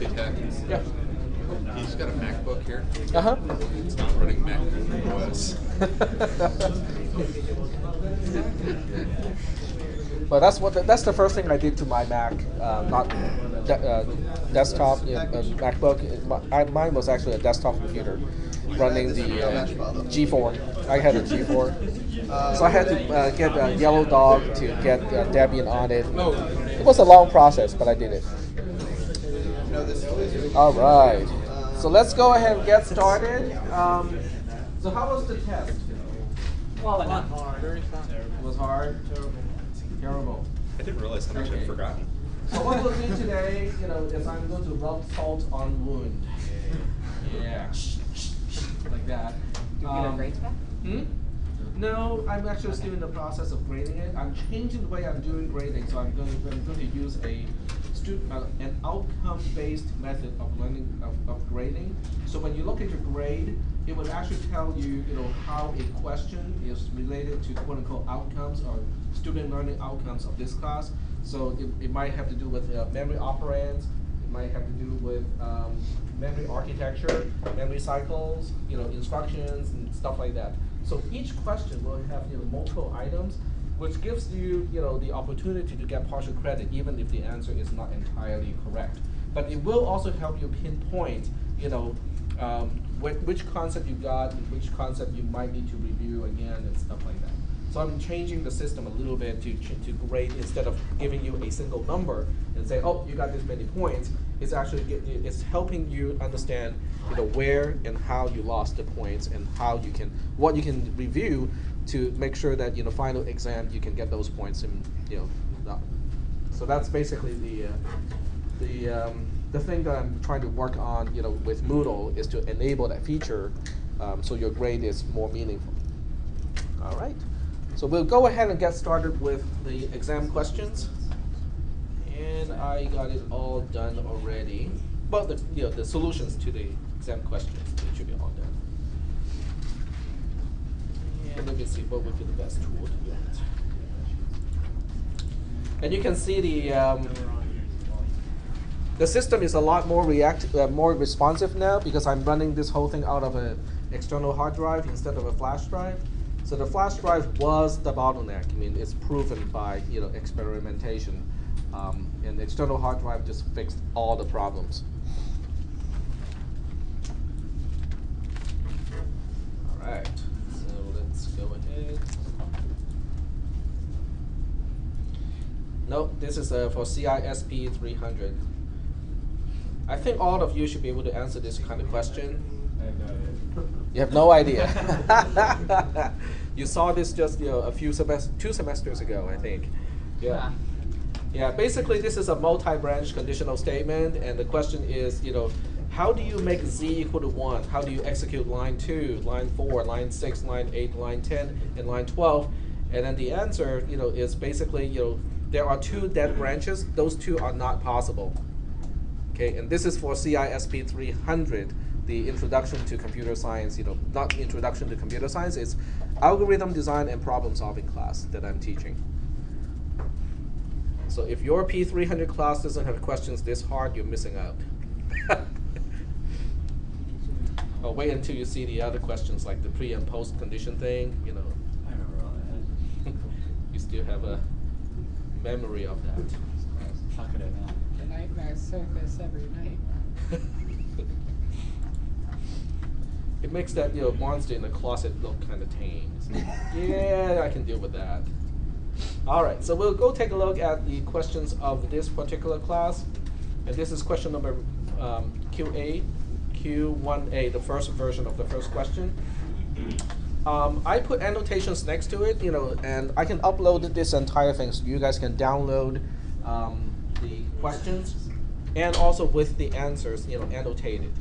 Tech. Yeah. He's got a MacBook here. Uh-huh. It's not running Mac OS. Well, that's the first thing I did to my Mac, not desktop, MacBook. Mine was actually a desktop computer running the G4. I had a G4, so I had to get a Yellow Dog to get Debian on it. It was a long process, but I did it. All right, so let's go ahead and get started. So how was the test? Well, not hard. Very fun. It was hard. Terrible. I didn't realize how much I'd forgotten. So what we'll do today, is I'm going to rub salt on wound. Yeah. Like that. Do you get a grades back? No, I'm actually still in the process of grading it. I'm changing the way I'm doing grading, so I'm going to use an outcome-based method of learning of grading. So when you look at your grade, it would actually tell you, how a question is related to quote-unquote outcomes or student learning outcomes of this class. So it might have to do with memory operands. It might have to do with memory architecture, memory cycles, instructions and stuff like that. So each question will have multiple items, which gives you the opportunity to get partial credit even if the answer is not entirely correct. But it will also help you pinpoint which concept you got and which concept you might need to review again and stuff like that. So I'm changing the system a little bit to grade instead of giving you a single number and say, oh, you got this many points. It's actually it's helping you understand where and how you lost the points and what you can review to make sure that final exam you can get those points and so that's basically the thing that I'm trying to work on with Moodle is to enable that feature so your grade is more meaningful. All right. So we'll go ahead and get started with the exam questions. And I got it all done already. Well, the solutions to the exam questions, they should be all done. And let me see what would be the best tool to do it. And you can see the system is a lot more more responsive now because I'm running this whole thing out of an external hard drive instead of a flash drive. So the flash drive was the bottleneck. I mean, it's proven by experimentation, and the external hard drive just fixed all the problems. All right, so let's go ahead. Nope, this is for cisp310. I think all of you should be able to answer this kind of question. You have no idea. You saw this just two semesters ago, I think. Yeah. Yeah. Basically, this is a multi-branch conditional statement, and the question is, how do you make z equal to 1? How do you execute line 2, line 4, line 6, line 8, line 10, and line 12? And then the answer, is basically, there are two dead branches. Those two are not possible. Okay, and this is for cisp310. The introduction to computer science, not introduction to computer science, it's algorithm design and problem solving class that I'm teaching. So if your P300 class doesn't have questions this hard, you're missing out. Oh, wait until you see the other questions like the pre and post condition thing, I remember all that. You still have a memory of that. How could I not? The nightmare circus every night. It makes that monster in the closet look kind of tame. Yeah, I can deal with that. All right, so we'll go take a look at the questions of this particular class. And this is question number Q1A, the first version of the first question. I put annotations next to it, and I can upload this entire thing so you guys can download the questions and also with the answers, annotated.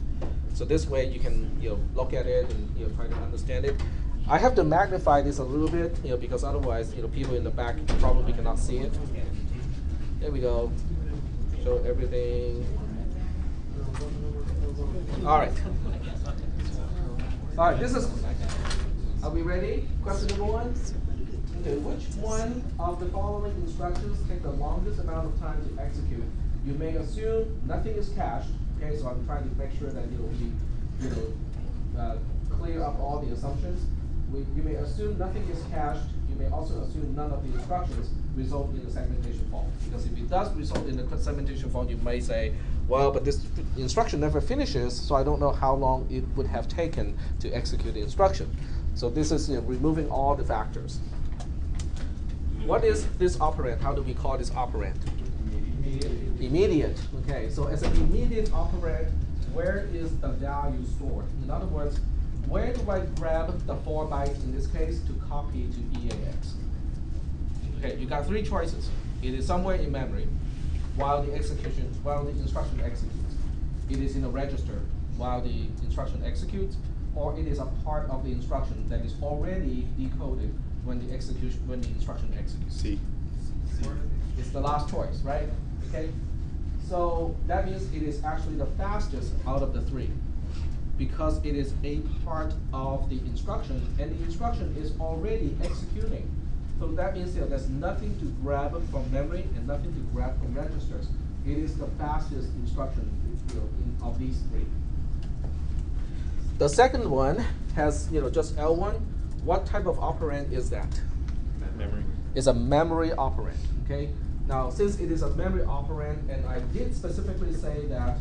So this way you can look at it and try to understand it. I have to magnify this a little bit because otherwise people in the back probably cannot see it. There we go. Show everything. All right. All right. This is. Are we ready? Question number 1. Okay. Which one of the following instructions take the longest amount of time to execute? You may assume nothing is cached. Okay, so I'm trying to make sure that clear up all the assumptions. You may assume nothing is cached. You may also assume none of the instructions result in a segmentation fault. Because if it does result in a segmentation fault, you may say, well, but this instruction never finishes, so I don't know how long it would have taken to execute the instruction. So this is removing all the factors. What is this operand? How do we call this operand? Immediate. Okay, so as an immediate operand, where is the value stored? In other words, where do I grab the 4 bytes in this case to copy to EAX? Okay, you got 3 choices. It is somewhere in memory while the instruction executes. It is in a register while the instruction executes, or it is a part of the instruction that is already decoded when the instruction executes. C. It's the last choice, right? Okay. So that means it is actually the fastest out of the 3, because it is a part of the instruction, and the instruction is already executing. So that means there's nothing to grab from memory and nothing to grab from registers. It is the fastest instruction of these 3. The second one has just L1. What type of operand is that? Memory. It's a memory operand. Okay. Now, since it is a memory operand, and I did specifically say that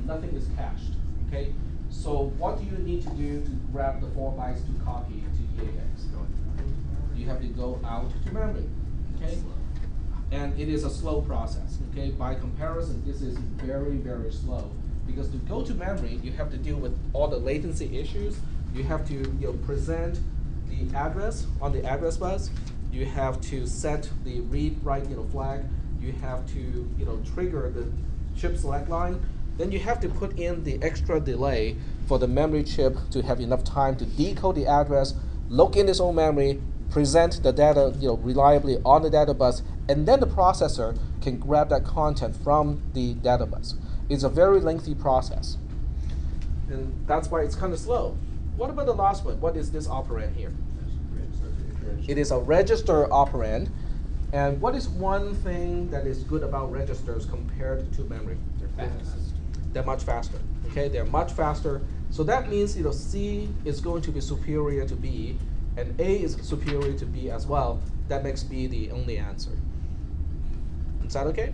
nothing is cached. Okay. So what do you need to do to grab the 4 bytes to copy to EAX? You have to go out to memory. Okay. And it is a slow process. Okay. By comparison, this is very, very slow. Because to go to memory, you have to deal with all the latency issues. You have to present the address on the address bus. You have to set the read-write flag. You have to trigger the chip select line. Then you have to put in the extra delay for the memory chip to have enough time to decode the address, look in its own memory, present the data reliably on the data bus, and then the processor can grab that content from the data bus. It's a very lengthy process. And that's why it's kind of slow. What about the last one? What is this operand here? It is a register operand. And what is one thing that is good about registers compared to memory? They're fast. They're much faster. Okay, they're much faster. So that means C is going to be superior to B, and A is superior to B as well. That makes B the only answer. Is that okay?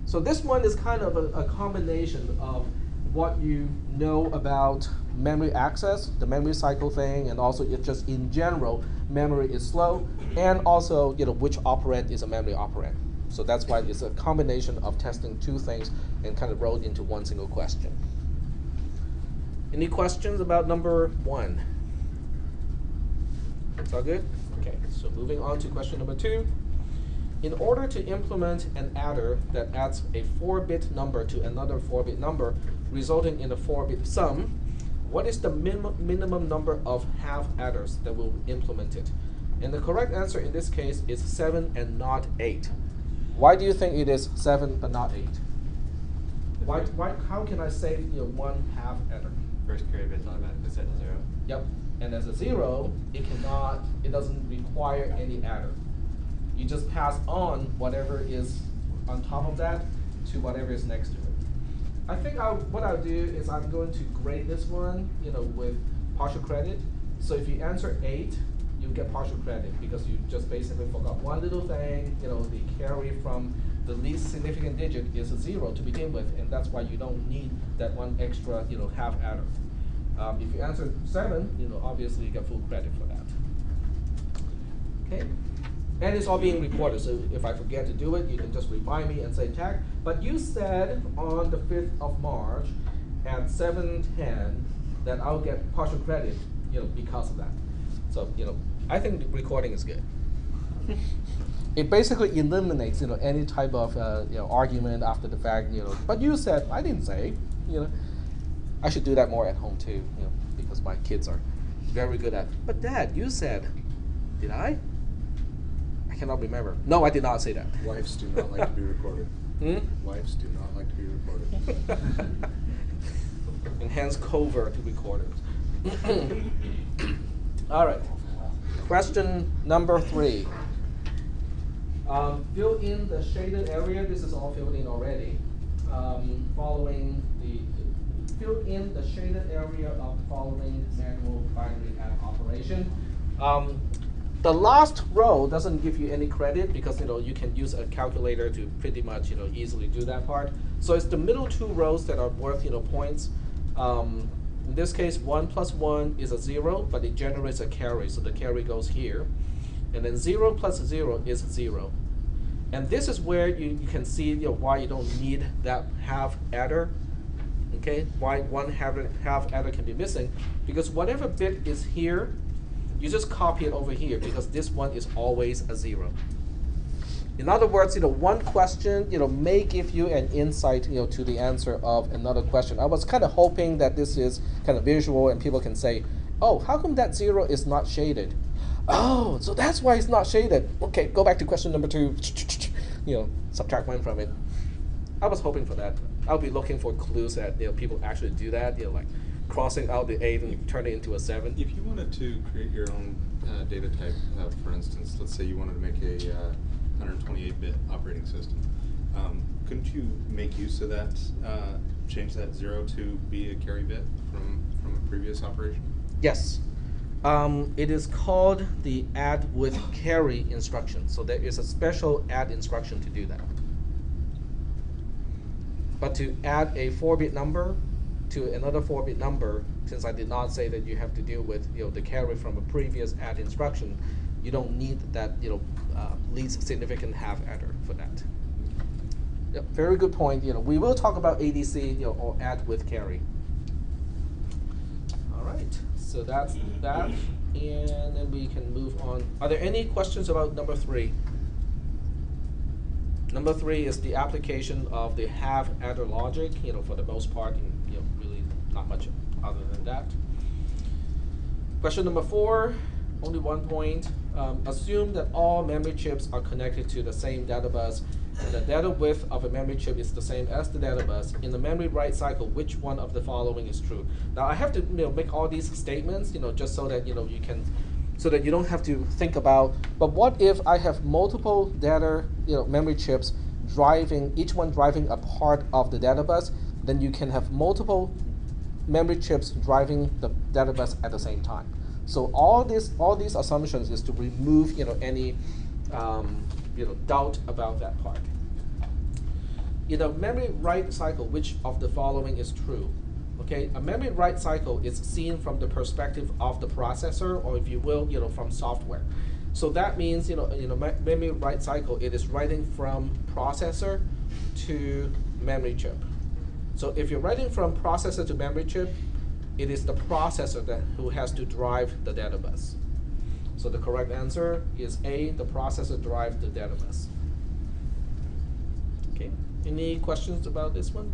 So this one is kind of a combination of what you know about memory access, the memory cycle thing, and also it just in general, memory is slow, and also which operand is a memory operand. So that's why it's a combination of testing 2 things and kind of rolled into one single question. Any questions about number 1? It's all good? Okay, so moving on to question number 2. In order to implement an adder that adds a 4-bit number to another 4-bit number, resulting in a 4-bit sum, what is the minimum number of half adders that will implement it? And the correct answer in this case is 7 and not 8. Why do you think it is 7 but not 8? How can I say 1 half adder? First carry bit's automatically set to 0. Yep. And as a 0, it doesn't require any adder. You just pass on whatever is on top of that to whatever is next to it. I think what I'll do is I'm going to grade this one, with partial credit. So if you answer 8, you get partial credit because you just basically forgot one little thing. The carry from the least significant digit is a 0 to begin with, and that's why you don't need that one extra, half adder. If you answer 7, obviously you get full credit for that. Okay. And it's all being recorded, so if I forget to do it, you can just remind me and say tag. But you said on the 5th of March at 7:10 that I'll get partial credit, because of that. So, I think the recording is good. It basically eliminates, any type of, argument after the fact, But you said, I didn't say, I should do that more at home too, because my kids are very good at. But Dad, you said, did I? I cannot remember. No, I did not say that. Wives do not like to be recorded. Wives do not like to be recorded. Enhance covert recorders. All right. Question number 3. Fill in the shaded area. This is all filled in already. Following the we fill in the shaded area of the following manual binary add operation. The last row doesn't give you any credit because you can use a calculator to pretty much easily do that part. So it's the middle two rows that are worth points. In this case, 1 plus 1 is a 0, but it generates a carry, so the carry goes here. And then 0 plus 0 is 0. And this is where you can see why you don't need that half adder. Okay, why one half adder can be missing, because whatever bit is here, you just copy it over here because this one is always a 0. In other words, one question, may give you an insight, to the answer of another question. I was kind of hoping that this is kind of visual and people can say, oh, how come that 0 is not shaded? Oh, so that's why it's not shaded. Okay, go back to question number 2. Subtract 1 from it. I was hoping for that. I'll be looking for clues that people actually do that. Like crossing out the 8 and turn it into a 7. If you wanted to create your own data type, for instance, let's say you wanted to make a 128-bit operating system, couldn't you make use of that, change that 0 to be a carry bit from a previous operation? Yes. It is called the add with carry instruction. So there is a special add instruction to do that. But to add a 4-bit number to another 4-bit number, since I did not say that you have to deal with the carry from a previous add instruction, you don't need that least significant half adder for that. Yep, very good point. We will talk about ADC or add with carry. All right, so that's that, and then we can move on. Are there any questions about number 3? Number 3 is the application of the half adder logic. For the most part, really not much other than that. Question number 4, only 1 point. Assume that all memory chips are connected to the same data bus, and the data width of a memory chip is the same as the data bus. In the memory write cycle, which one of the following is true? Now I have to make all these statements, just so that you can, so that you don't have to think about. But what if I have multiple data, memory chips driving, each one driving a part of the data bus? Then you can have multiple memory chips driving the data bus at the same time. So all these assumptions is to remove any doubt about that part. In a memory write cycle, which of the following is true? Okay, a memory write cycle is seen from the perspective of the processor, or if you will, from software. So that means memory write cycle, it is writing from processor to memory chip. So if you're writing from processor to memory chip, it is the processor who has to drive the data bus. So the correct answer is A, the processor drives the data bus. Okay, any questions about this one?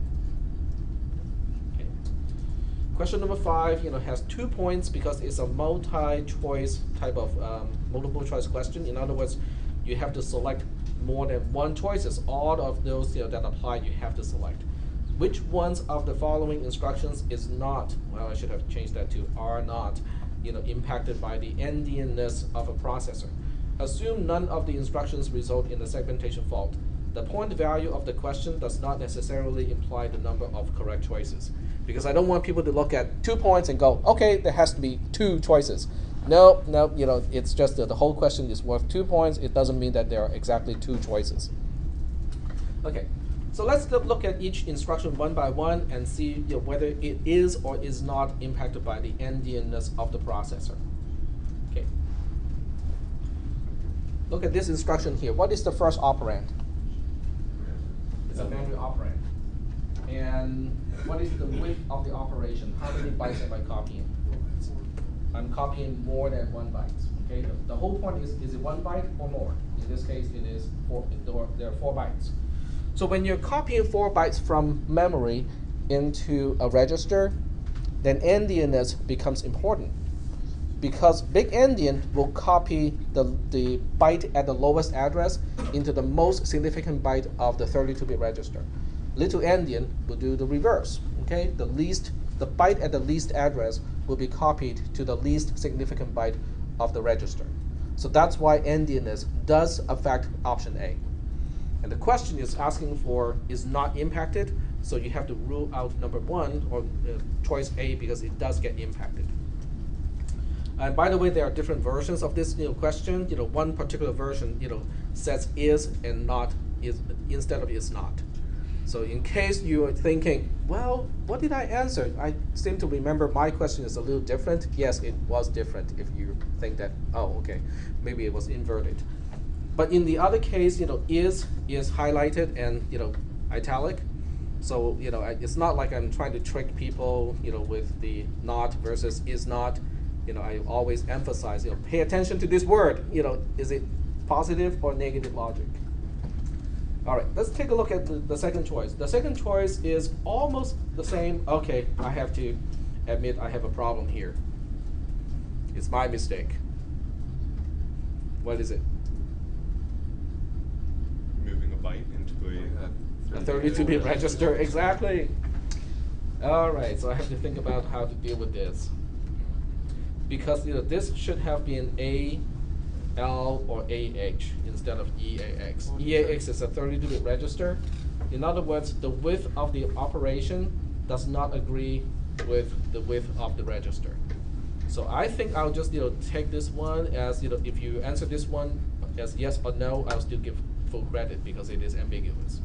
Okay. Question number 5, has 2 points because it's a multi-choice type of multiple choice question. In other words, you have to select more than 1 choices. All of those that apply, you have to select. Which ones of the following instructions is not, well, I should have changed that to are not, impacted by the endianness of a processor? Assume none of the instructions result in a segmentation fault. The point value of the question does not necessarily imply the number of correct choices. Because I don't want people to look at 2 points and go, okay, there has to be 2 choices. No, it's just that the whole question is worth 2 points. It doesn't mean that there are exactly 2 choices. Okay. So let's look at each instruction one by one and see whether it is or is not impacted by the endianness of the processor. Okay. Look at this instruction here. What is the first operand? It's a memory operand. And what is the width of the operation? How many bytes am I copying? I'm copying more than 1 byte. Okay. The whole point is it 1 byte or more? In this case, it is 4. There are 4 bytes. So when you're copying 4 bytes from memory into a register, then endianness becomes important. Because big endian will copy the byte at the lowest address into the most significant byte of the 32-bit register. Little endian will do the reverse. Okay, the byte at the least address will be copied to the least significant byte of the register. So that's why endianness does affect option A. And the question is asking for is not impacted. So you have to rule out number 1 or choice A because it does get impacted. And by the way, there are different versions of this question. One particular version says is and not is instead of is not. So in case you are thinking, well, what did I answer? I seem to remember my question is a little different. Yes, it was different if you think that, oh, okay, maybe it was inverted. But in the other case, is highlighted and, italic. So, it's not like I'm trying to trick people, with the not versus is not. I always emphasize, pay attention to this word. Is it positive or negative logic? All right, let's take a look at the second choice. The second choice is almost the same. Okay, I have to admit I have a problem here. It's my mistake. What is it? Moving a byte into A 32-bit register, exactly. All right, so I have to think about how to deal with this. Because this should have been A, L, or AH instead of EAX. EAX is a 32-bit register. In other words, the width of the operation does not agree with the width of the register. So I think I'll just take this one as if you answer this one as yes or no, I'll still give full credit because it is ambiguous.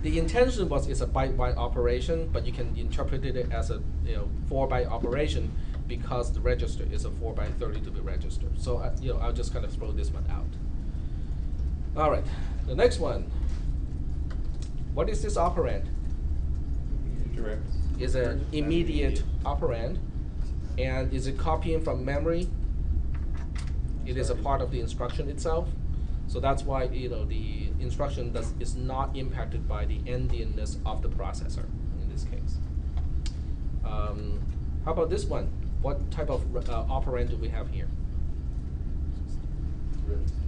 The intention was it's a byte-wide operation, but you can interpret it as a 4-byte operation because the register is a 4-byte 32-bit register. So I'll just kind of throw this one out. All right, the next one. What is this operand? Direct. Is an immediate operand, and is it copying from memory? It is a part of the instruction itself. So that's why the instruction is not impacted by the endianness of the processor in this case. How about this one? What type of operand do we have here?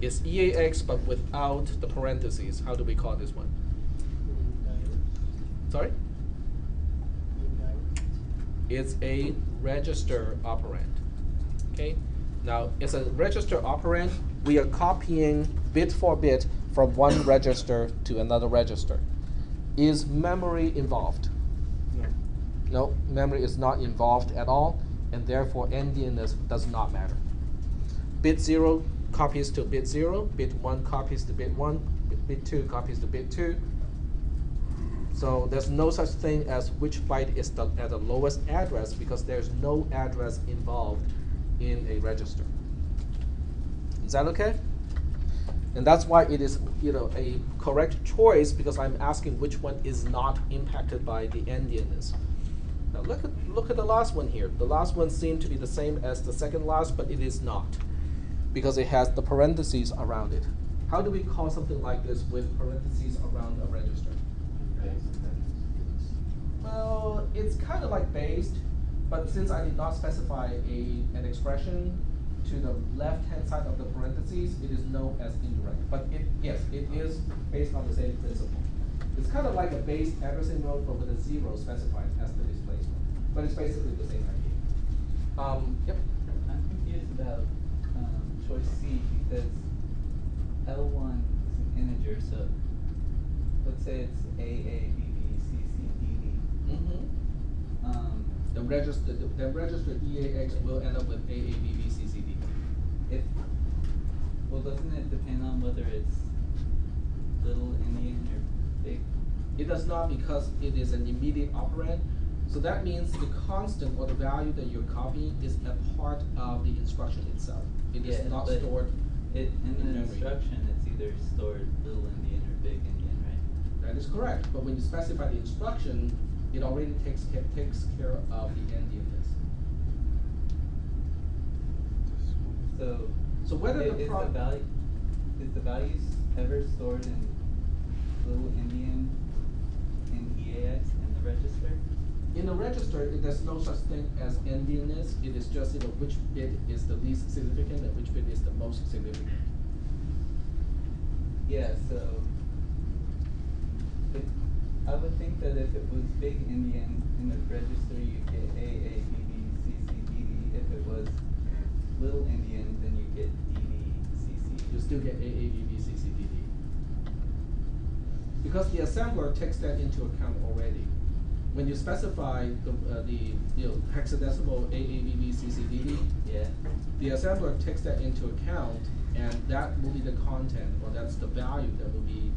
It's EAX but without the parentheses. How do we call this one? Sorry? It's a register operand. Okay? Now, it's a register operand. We are copying bit for bit from one register to another register. Is memory involved? No. No, memory is not involved at all, and therefore endianness does not matter. Bit 0 copies to bit 0, bit 1 copies to bit 1, bit 2 copies to bit 2. So there's no such thing as which byte is at the lowest address because there's no address involved in a register. Is that okay? And that's why it is a correct choice because I'm asking which one is not impacted by the endianness. Now look at the last one here. The last one seemed to be the same as the second last, but it is not because it has the parentheses around it. How do we call something like this with parentheses around a register? Well, it's kind of like based, but since I did not specify an expression to the left-hand side of the parentheses, it is known as indirect. But yes, it is based on the same principle. It's kind of like a base addressing mode, but with a 0 specified as the displacement. But it's basically the same idea. Yep. I'm confused about choice C because L1 is an integer, so let's say it's A, B, B, C, C, D, D. The register EAX will end up with A, B, B, C, C, D. Well, doesn't it depend on whether it's little endian or big? It does not because it is an immediate operand. So that means the constant or the value that you're copying is a part of the instruction itself. It is not but stored in the memory. instruction. It's either stored little endian or big endian, right? That is correct. But when you specify the instruction, it already takes care of the endianness. So whether is the values ever stored in little endian in EAX in the register? In the register, there's no such thing as endianness. It is just which bit is the least significant and which bit is the most significant. Yeah. So I would think that if it was big endian in the register, you'd get A, B, B, C, C, D, D. If it was little endian, then you get D, D, C, C. You still get A, B, B, C, C, D, D. because the assembler takes that into account already. When you specify the hexadecimal AAVVCCDD, Yeah. the assembler takes that into account, and that will be the content, or that's the value that will be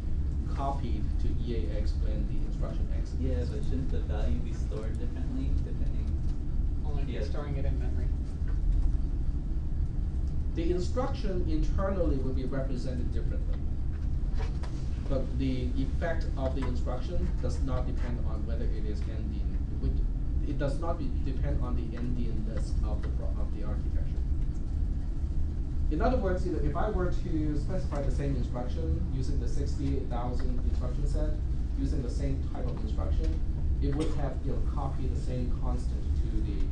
copied to EAX when the instruction exits. Yeah, but shouldn't the value be stored differently depending? Only if you're Yeah. storing it in memory. The instruction internally will be represented differently. But the effect of the instruction does not depend on whether it is endian. It does not depend on the endianness of the architecture. In other words, if I were to specify the same instruction using the 68,000 instruction set, using the same type of instruction, it would have copy the same constant to the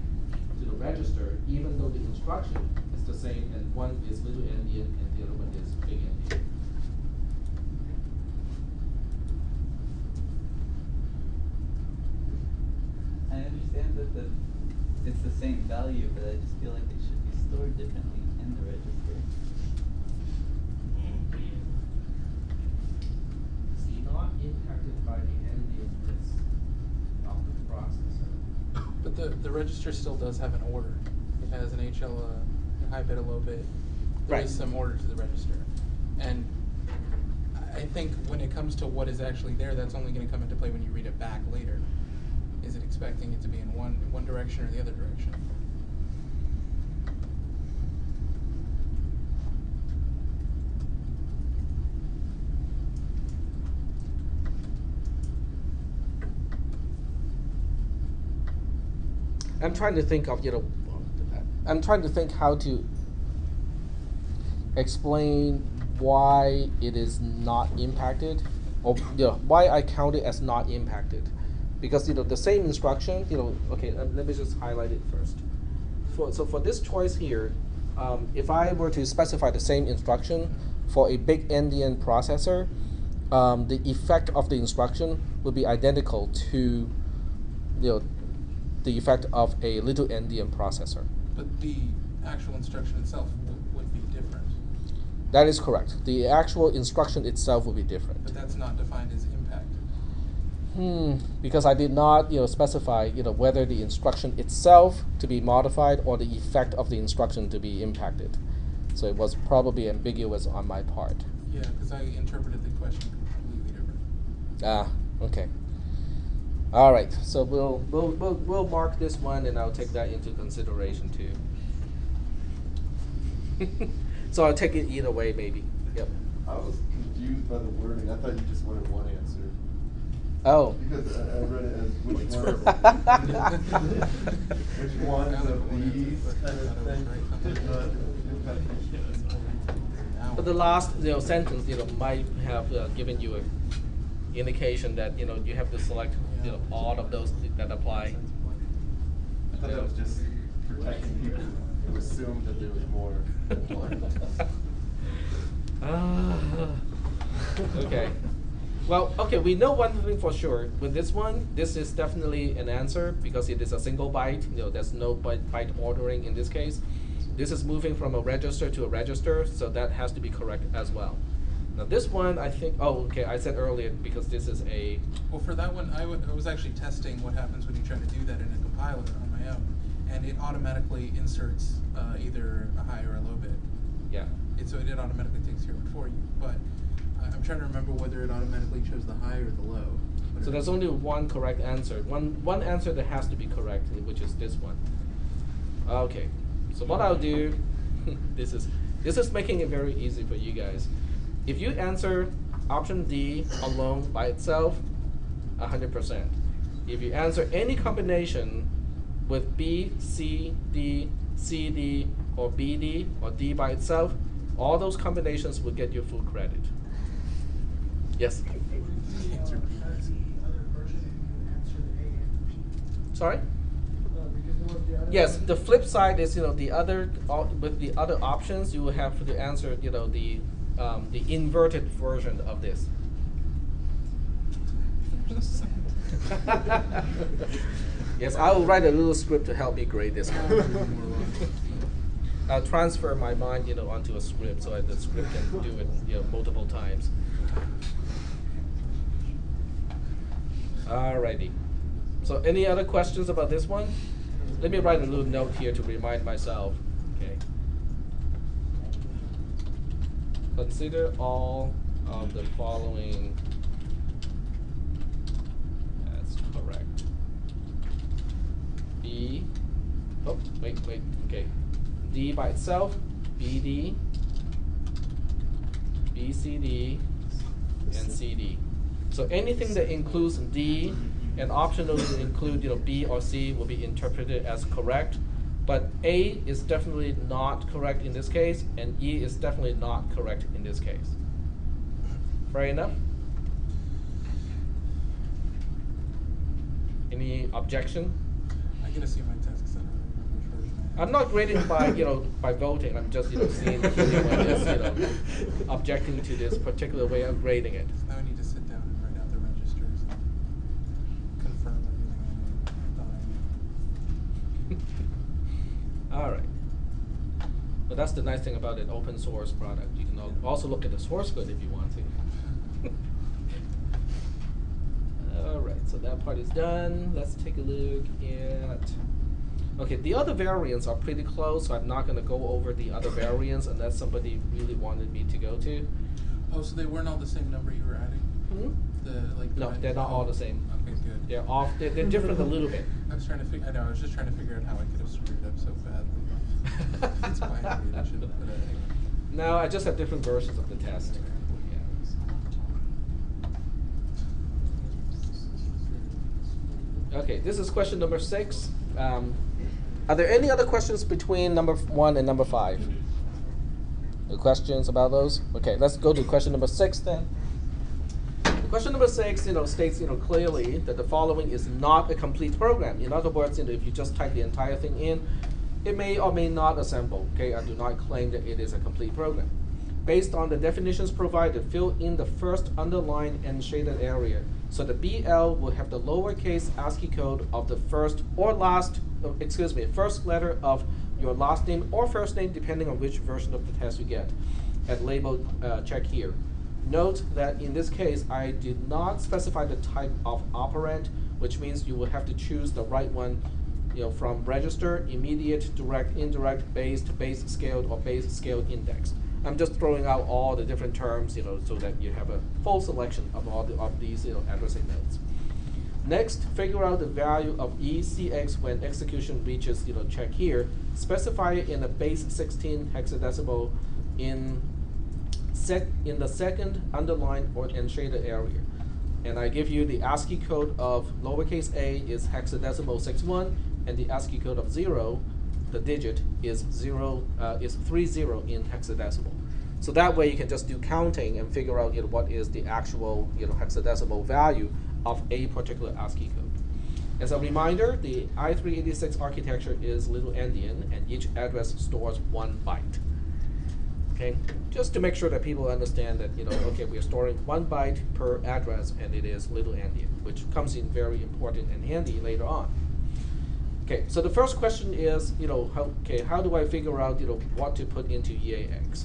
register, even though the instruction is the same, and one is little endian and the other one is big endian. I understand that it's the same value, but I just feel like it should be stored differently in the register. It's not impacted by the endianness of the processor. But the register still does have an order. It has an HL, a high bit, a low bit. There Right. is some order to the register. And I think when it comes to what is actually there, that's only going to come into play when you read it back later. Is it expecting it to be in one direction or the other direction? I'm trying to think of, I'm trying to think how to explain why it is not impacted, or why I count it as not impacted. Because the same instruction, okay, let me just highlight it first. So for this choice here, if I were to specify the same instruction for a big endian processor, the effect of the instruction would be identical to the effect of a little endian processor. But the actual instruction itself would be different. That is correct. The actual instruction itself will be different. But that's not defined as impacted. Because I did not specify whether the instruction itself to be modified or the effect of the instruction to be impacted. So it was probably ambiguous on my part. Yeah, because I interpreted the question completely different. Ah, okay. All right. So we'll mark this one, and I'll take that into consideration too. So I'll take it either way, maybe. Yep. I was confused by the wording. I thought you just wanted one answer. Oh. Because I read it as which It's one, for- which ones of these kind of thing did not impact. But the last sentence might have given you an indication that you have to select all of those that apply. I thought that was just protecting people who assumed that there was more than one. Okay. Well, okay, we know one thing for sure. With this one, this is definitely an answer because it is a single byte. There's no byte ordering in this case. This is moving from a register to a register, so that has to be correct as well. Now this one, I think, okay, I said earlier because this is a... Well, for that one, I was actually testing what happens when you try to do that in a compiler on my own, and it automatically inserts either a high or a low bit. Yeah. So it automatically takes care of it for you. But I'm trying to remember whether it automatically chose the high or the low. So there's only one correct answer. One answer that has to be correct, which is this one. Okay. So what I'll do, this is making it very easy for you guys. If you answer option D alone by itself, 100%. If you answer any combination with B, C, D, C, D, or B, D, or D by itself, all those combinations will get you full credit. Yes? Sorry? Yes, the flip side is the other with the other options you will have to answer the inverted version of this. Yes, I will write a little script to help me grade this one. I'll transfer my mind onto a script so that the script can do it multiple times. Alrighty. So any other questions about this one? Let me write a little note here to remind myself. Okay. Consider all of the following as correct. B, oh, wait, okay. D by itself, BD, BCD, and CD. So anything that includes D and optionally to include B or C will be interpreted as correct. But A is definitely not correct in this case, and E is definitely not correct in this case. Fair enough? Any objection? I get to see my test because I don't remember which version I have. I'm not grading by by voting. I'm just seeing if anyone is objecting to this particular way of grading it. Now I need to sit down and write out the registers and confirm everything I thought I knew. All right. But that's the nice thing about an open source product. You can also look at the source code if you want to. All right, so that part is done. Let's take a look at. Okay, the other variants are pretty close, so I'm not going to go over the other variants unless somebody really wanted me to go to. Oh, so they weren't all the same number you were adding? No, they're not all the same. Okay, good. They're off. They're different a little bit. I was trying to figure. I know. I was just trying to figure out how I could have screwed up so badly. It's my idea. I shouldn't have put it anyway. No, I just have different versions of the test. Okay, this is question number 6. Are there any other questions between number 1 and number 5? Any questions about those? Okay, let's go to question number 6 then. Question number 6, states, clearly that the following is not a complete program. In other words, if you just type the entire thing in, it may or may not assemble. Okay, I do not claim that it is a complete program. Based on the definitions provided, fill in the first underlined and shaded area. So the BL will have the lowercase ASCII code of the first letter of your last name or first name, depending on which version of the test you get, at label check here. Note that in this case, I did not specify the type of operand, which means you will have to choose the right one, from register, immediate, direct, indirect, based, base scaled, or base scaled index. I'm just throwing out all the different terms, so that you have a full selection of all of these, addressing nodes. Next, figure out the value of ECX when execution reaches, check here. Specify it in a base 16 hexadecimal in the second underlined and shaded area. And I give you the ASCII code of lowercase a is hexadecimal 61, and the ASCII code of 0, the digit, is 30 in hexadecimal. So that way you can just do counting and figure out what is the actual hexadecimal value of a particular ASCII code. As a reminder, the i386 architecture is little endian, and each address stores 1 byte. Okay, just to make sure that people understand that okay, we are storing 1 byte per address, and it is little endian, which comes in very important and handy later on. Okay, so the first question is how do I figure out what to put into EAX?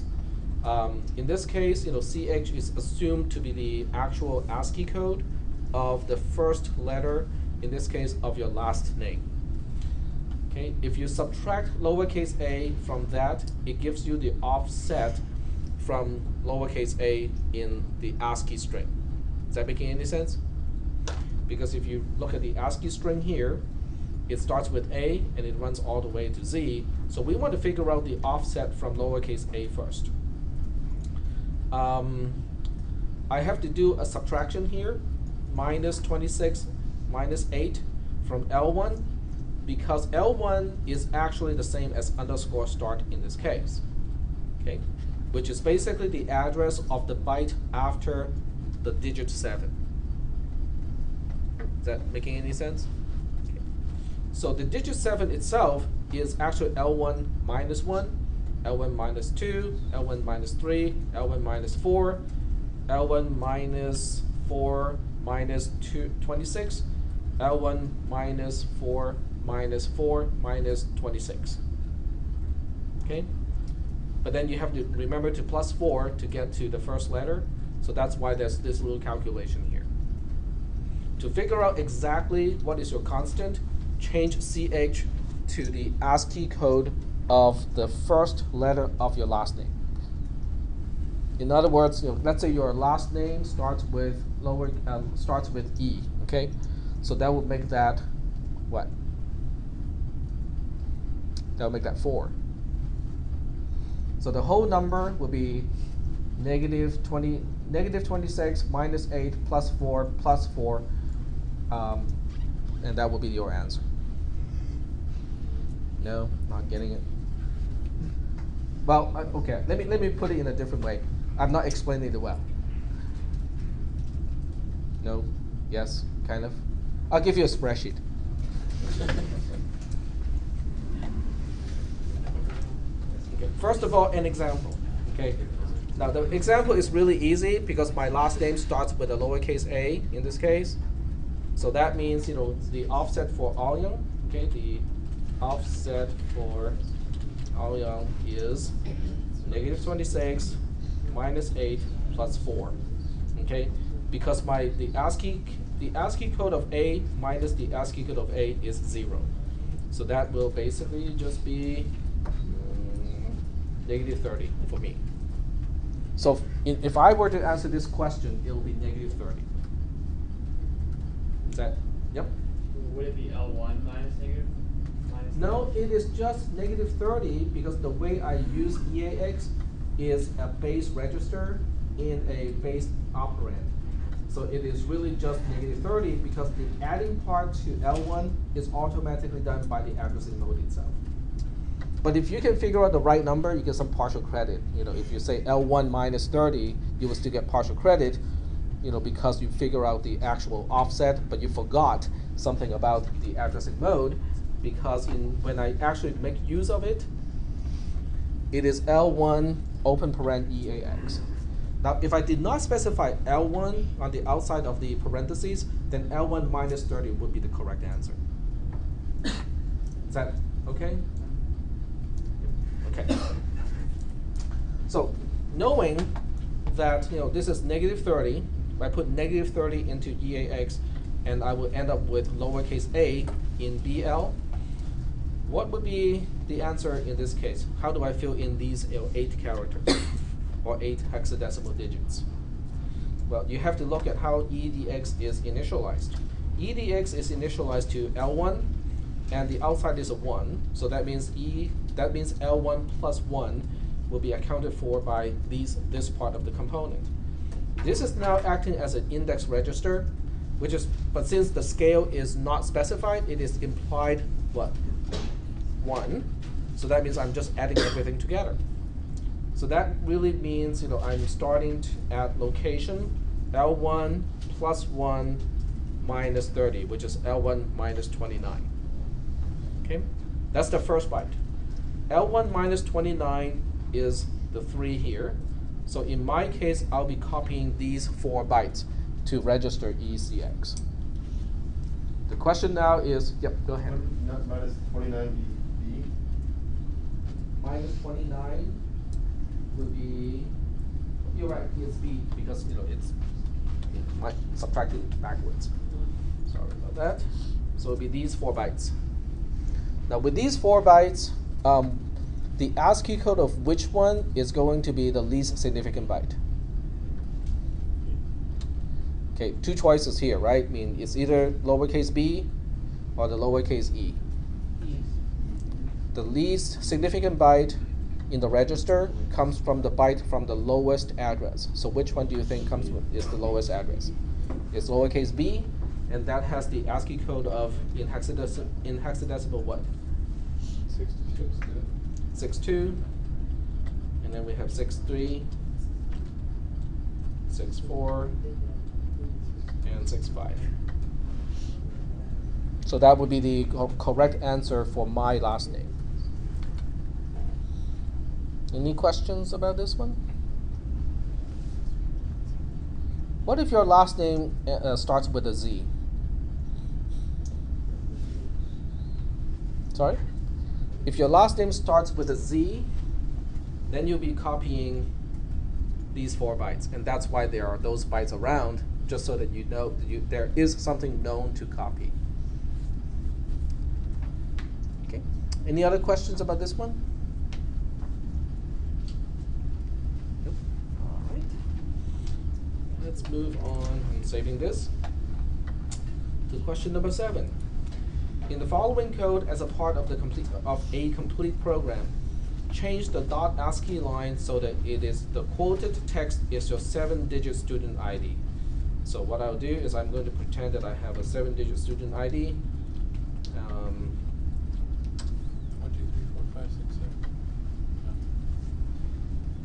In this case, CH is assumed to be the actual ASCII code of the first letter, in this case, of your last name. Okay, if you subtract lowercase a from that, it gives you the offset from lowercase a in the ASCII string. Is that making any sense? Because if you look at the ASCII string here, it starts with A and it runs all the way to Z. So we want to figure out the offset from lowercase a first. I have to do a subtraction here, minus 26 minus 8 from L1, because L1 is actually the same as underscore start in this case, okay, which is basically the address of the byte after the digit 7. Is that making any sense? Okay. So the digit 7 itself is actually L1 minus 1, L1 minus 2, L1 minus 3, L1 minus 4, L1 minus 4 minus 26, L1 minus 4 minus 4 minus 26. Okay? But then you have to remember to plus 4 to get to the first letter. So that's why there's this little calculation here. To figure out exactly what is your constant, change CH to the ASCII code of the first letter of your last name. In other words, let's say your last name starts with starts with E. Okay, so that would make that what? That would make that 4. So the whole number will be negative 26 minus 8 plus 4 plus 4, and that will be your answer. No, not getting it. Well, okay. Let me put it in a different way. I'm not explaining it well. No, yes, kind of. I'll give you a spreadsheet. Okay. First of all, an example. Okay. Now the example is really easy because my last name starts with a lowercase a in this case. So that means the offset for Aoyang. Okay, the offset for Aoyang is negative 26 minus 8 plus 4. Okay, because the ASCII code of A minus the ASCII code of A is 0. So that will basically just be negative 30 for me. So if I were to answer this question, it will be negative 30. Is that, yep? Would it be L1 minus negative? No, it is just negative 30 because the way I use EAX is a base register in a base operand. So it is really just negative 30 because the adding part to L1 is automatically done by the addressing mode itself. But if you can figure out the right number, you get some partial credit. If you say L1 minus 30, you will still get partial credit, because you figure out the actual offset, but you forgot something about the addressing mode, because when I actually make use of it, it is L1 open paren EAX. Now, if I did not specify L1 on the outside of the parentheses, then L1 minus 30 would be the correct answer. Is that okay? Okay. So knowing that this is negative 30, I put negative 30 into EAX, and I will end up with lowercase a in BL. What would be the answer in this case? How do I fill in these 8 characters or 8 hexadecimal digits? Well, you have to look at how EDX is initialized. EDX is initialized to L1, and the outside is a 1, so that means L1 plus 1 will be accounted for by this part of the component. This is now acting as an index register, but since the scale is not specified, it is implied what? 1. So that means I'm just adding everything together. So that really means I'm starting at location L1 plus 1 minus 30, which is L1 minus 29. Okay, that's the first byte. L1 minus 29 is the 3 here. So in my case, I'll be copying these 4 bytes to register ECX. The question now is, yep, go ahead. Not minus 29 be B? Minus 29 would be, you're right, it's B because it's subtracting backwards. Sorry about that. So it'll be these 4 bytes. Now with these 4 bytes, the ASCII code of which one is going to be the least significant byte? Okay, 2 choices here, right? I mean, it's either lowercase b or the lowercase e. The least significant byte in the register comes from the byte from the lowest address. So which one do you think is the lowest address? It's lowercase b, and that has the ASCII code of in hexadecimal what? 62, and then we have 63, 64, and 65. So that would be the correct answer for my last name. Any questions about this one? What if your last name starts with a Z? Sorry? If your last name starts with a Z, then you'll be copying these 4 bytes, and that's why there are those bytes around just so that you know there is something known to copy. Okay. Any other questions about this one? Nope. All right. Let's move on. I'm saving this to question number 7. In the following code, as a part of a complete program, change the .ASCII line so that the quoted text is your 7-digit student ID. So what I'll do is I'm going to pretend that I have a 7-digit student ID. 1, 2, 3, 4, 5, 6,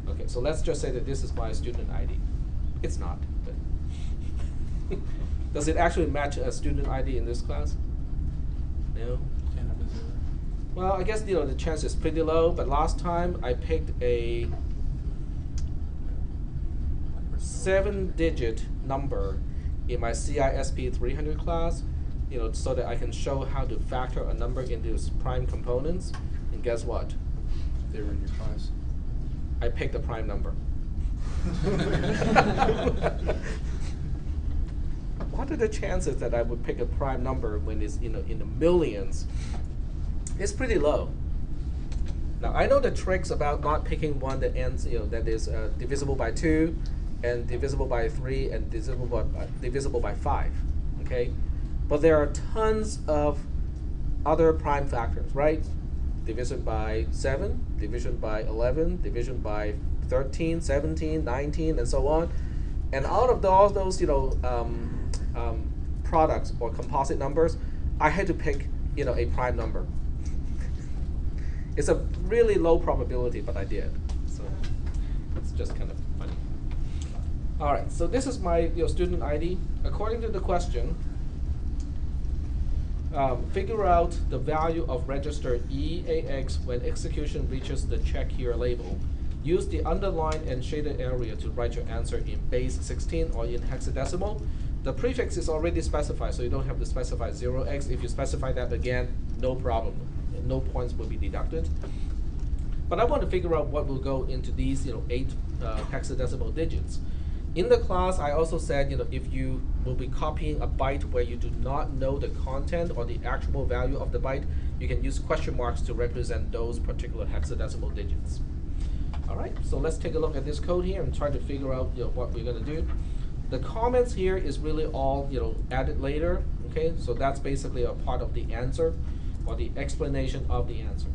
7. Okay, so let's just say that this is my student ID. It's not, but does it actually match a student ID in this class? No. Can't have a 0. Well, I guess the chance is pretty low, but last time I picked a 7-digit number in my cisp310 class, so that I can show how to factor a number into its prime components. And guess what? They were in your class. I picked a prime number. What are the chances that I would pick a prime number when it's in the millions? It's pretty low. Now I know the tricks about not picking one that ends, that is divisible by 2, and divisible by 3, and divisible by 5. Okay, but there are tons of other prime factors, right? Division by 7, division by 11, division by 13, 17, 19, and so on. And out of all those, products or composite numbers, I had to pick, a prime number. It's a really low probability, but I did. So it's just kind of funny. All right, so this is my student ID. According to the question, figure out the value of register EAX when execution reaches the check here label. Use the underlined and shaded area to write your answer in base 16 or in hexadecimal. The prefix is already specified, so you don't have to specify 0x. If you specify that again, no problem. No points will be deducted. But I want to figure out what will go into these 8 hexadecimal digits. In the class, I also said if you will be copying a byte where you do not know the content or the actual value of the byte, you can use question marks to represent those particular hexadecimal digits. All right, so let's take a look at this code here and try to figure out what we're going to do. The comments here is really all added later. Okay, so that's basically a part of the answer or the explanation of the answer.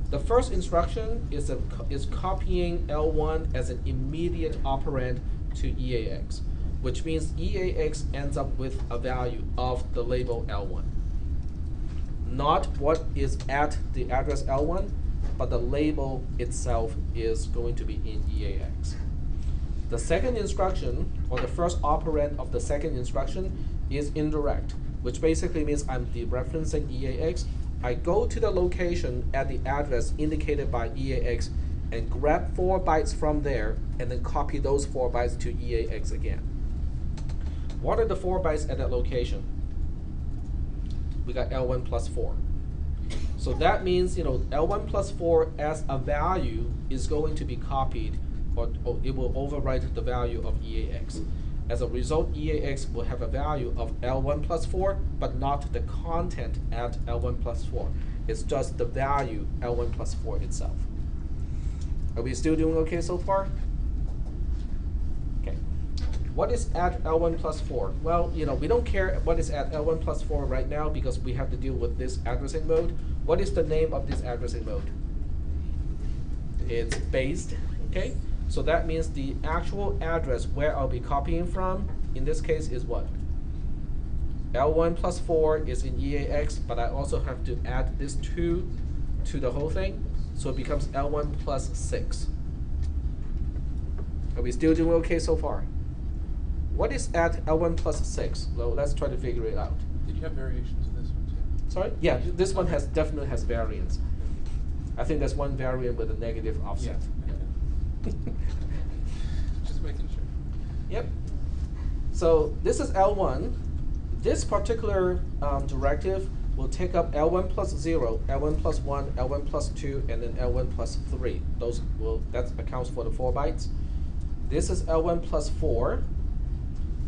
The first instruction is copying L1 as an immediate operand to EAX, which means EAX ends up with a value of the label L1. Not what is at the address L1, but the label itself is going to be in EAX. The second instruction, or the first operand of the second instruction, is indirect, which basically means I'm dereferencing EAX. I go to the location at the address indicated by EAX and grab 4 bytes from there and then copy those 4 bytes to EAX again. What are the 4 bytes at that location? We got L1 plus 4. So that means L1 plus 4 as a value is going to be copied, or it will overwrite the value of EAX. As a result, EAX will have a value of L1 plus 4, but not the content at L1 plus 4. It's just the value L1 plus 4 itself. Are we still doing okay so far? Okay. What is at L1 plus 4? Well, we don't care what is at L1 plus 4 right now because we have to deal with this addressing mode. What is the name of this addressing mode? It's based, okay? So that means the actual address where I'll be copying from, in this case, is what? L1 plus 4 is in EAX, but I also have to add this 2 to the whole thing, so it becomes L1 plus 6. Are we still doing okay so far? What is at L1 plus 6? Well, let's try to figure it out. Did you have variations of this one too? Sorry? Yeah, this one definitely has variance. I think there's one variant with a negative offset. Yeah. Just making sure. Yep. So this is L1. This particular directive will take up L1 plus 0, L1 plus 1, L1 plus 2, and then L1 plus 3. That accounts for the 4 bytes. This is L1 plus 4.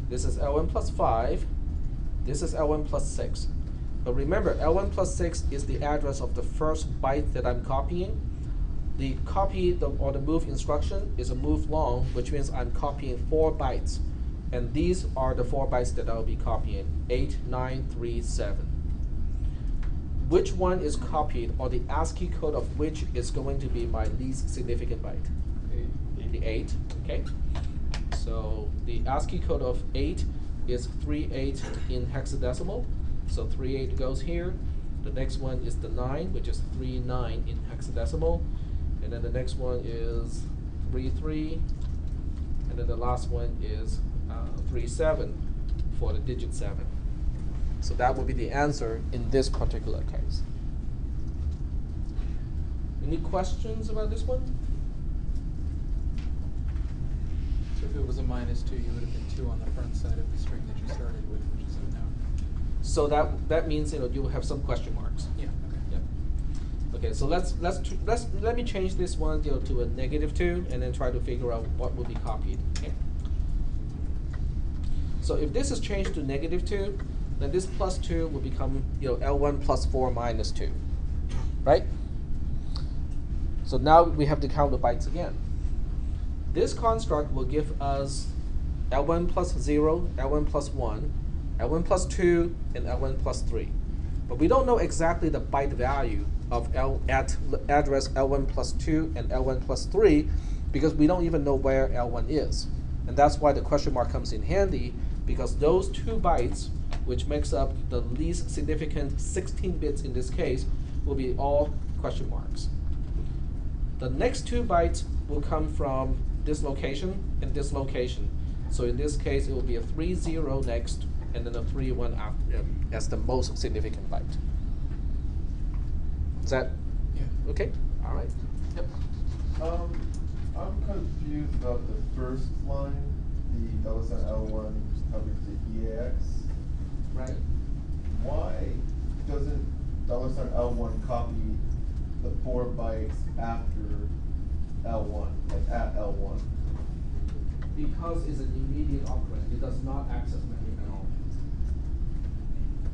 This is L1 plus 5. This is L1 plus 6. But remember, L1 plus 6 is the address of the first byte that I'm copying. The copy or the move instruction is a move long, which means I'm copying 4 bytes. And these are the 4 bytes that I'll be copying, 8, 9, 3, 7. Which one is copied, or the ASCII code of which is going to be my least significant byte? 8. The 8, okay. So the ASCII code of 8 is 38 in hexadecimal. So 38 goes here. The next one is the 9, which is 39 in hexadecimal. And then the next one is 33. And then the last one is 37 for the digit 7. So that will be the answer in this particular case. Any questions about this one? So if it was a -2, you would have been 2 on the front side of the string that you started with, which is a no. So that means you will have some question marks. Yeah. Okay. Yep. Okay. So let me change this one to a -2, and then try to figure out what will be copied. Okay. So if this is changed to -2, then this +2 will become L1 plus 4 minus 2, right? So now we have to count the bytes again. This construct will give us L1 plus 0, L1 plus 1, L1 plus 2, and L1 plus 3. But we don't know exactly the byte value of address L1 plus 2 and L1 plus 3 because we don't even know where L1 is. And that's why the question mark comes in handy, because those 2 bytes, which makes up the least significant 16 bits in this case, will be all question marks. The next 2 bytes will come from this location and this location. So in this case, it will be a 3-0 next, and then a 3-1 after, as the most significant byte. Is that okay? All right. Yep. I'm confused about the first line, the $L1 covers the EAX. Right. Why doesn't $L1 copy the 4 bytes after L1, like at L1? Because it's an immediate operand, it does not access memory at all.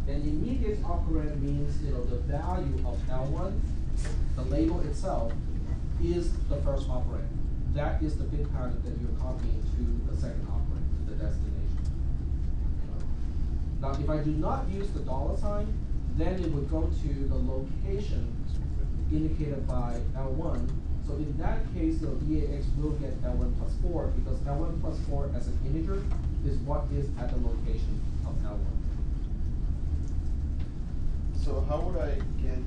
An immediate operand means the value of L1, the label itself, is the first operand. That is the bit pattern that you're copying to the second operand, the destination. Now, if I do not use the $, then it would go to the location indicated by L1. So in that case, the EAX will get L1 plus 4 because L1 plus 4 as an integer is what is at the location of L1. So how would I get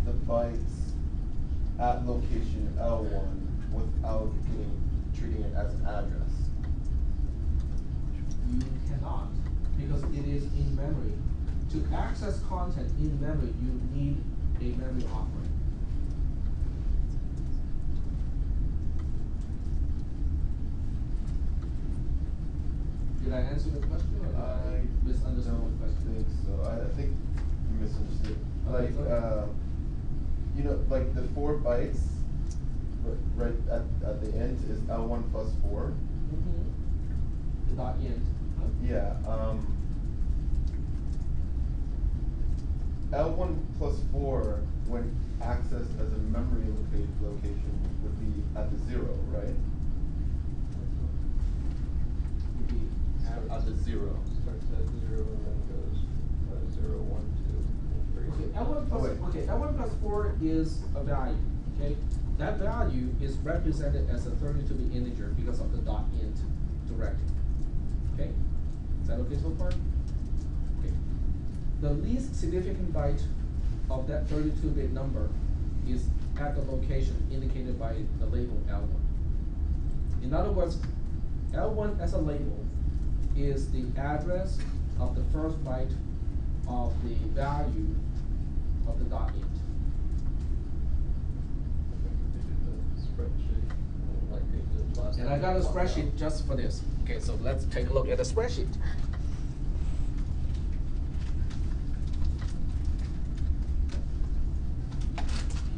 the bytes at location L1 without treating it as an address? You cannot, because it is in memory. To access content in memory, you need a memory operand. Did I answer the question, or did I misunderstood the don't question? think so. I think you misunderstood. Okay, go ahead. Like the 4 bytes right at the end is L1 plus 4. The dot end. Huh? Yeah. L1 plus 4, when accessed as a memory location, would be at the 0, right? Would be At the 0. Starts at 0 and then goes 0, 1, 2, 3. Okay, L1 plus, Oh, wait. okay, L1 plus 4 is a value, okay? That value is represented as a 32-bit integer because of the dot int directive, okay? Is that okay so far? Okay. The least significant byte of that 32-bit number is at the location indicated by the label L1. In other words, L1 as a label is the address of the first byte of the value of the dot int. Spreadsheet, like they did last And I time. got a spreadsheet just for this. Okay, so let's take a look at the spreadsheet.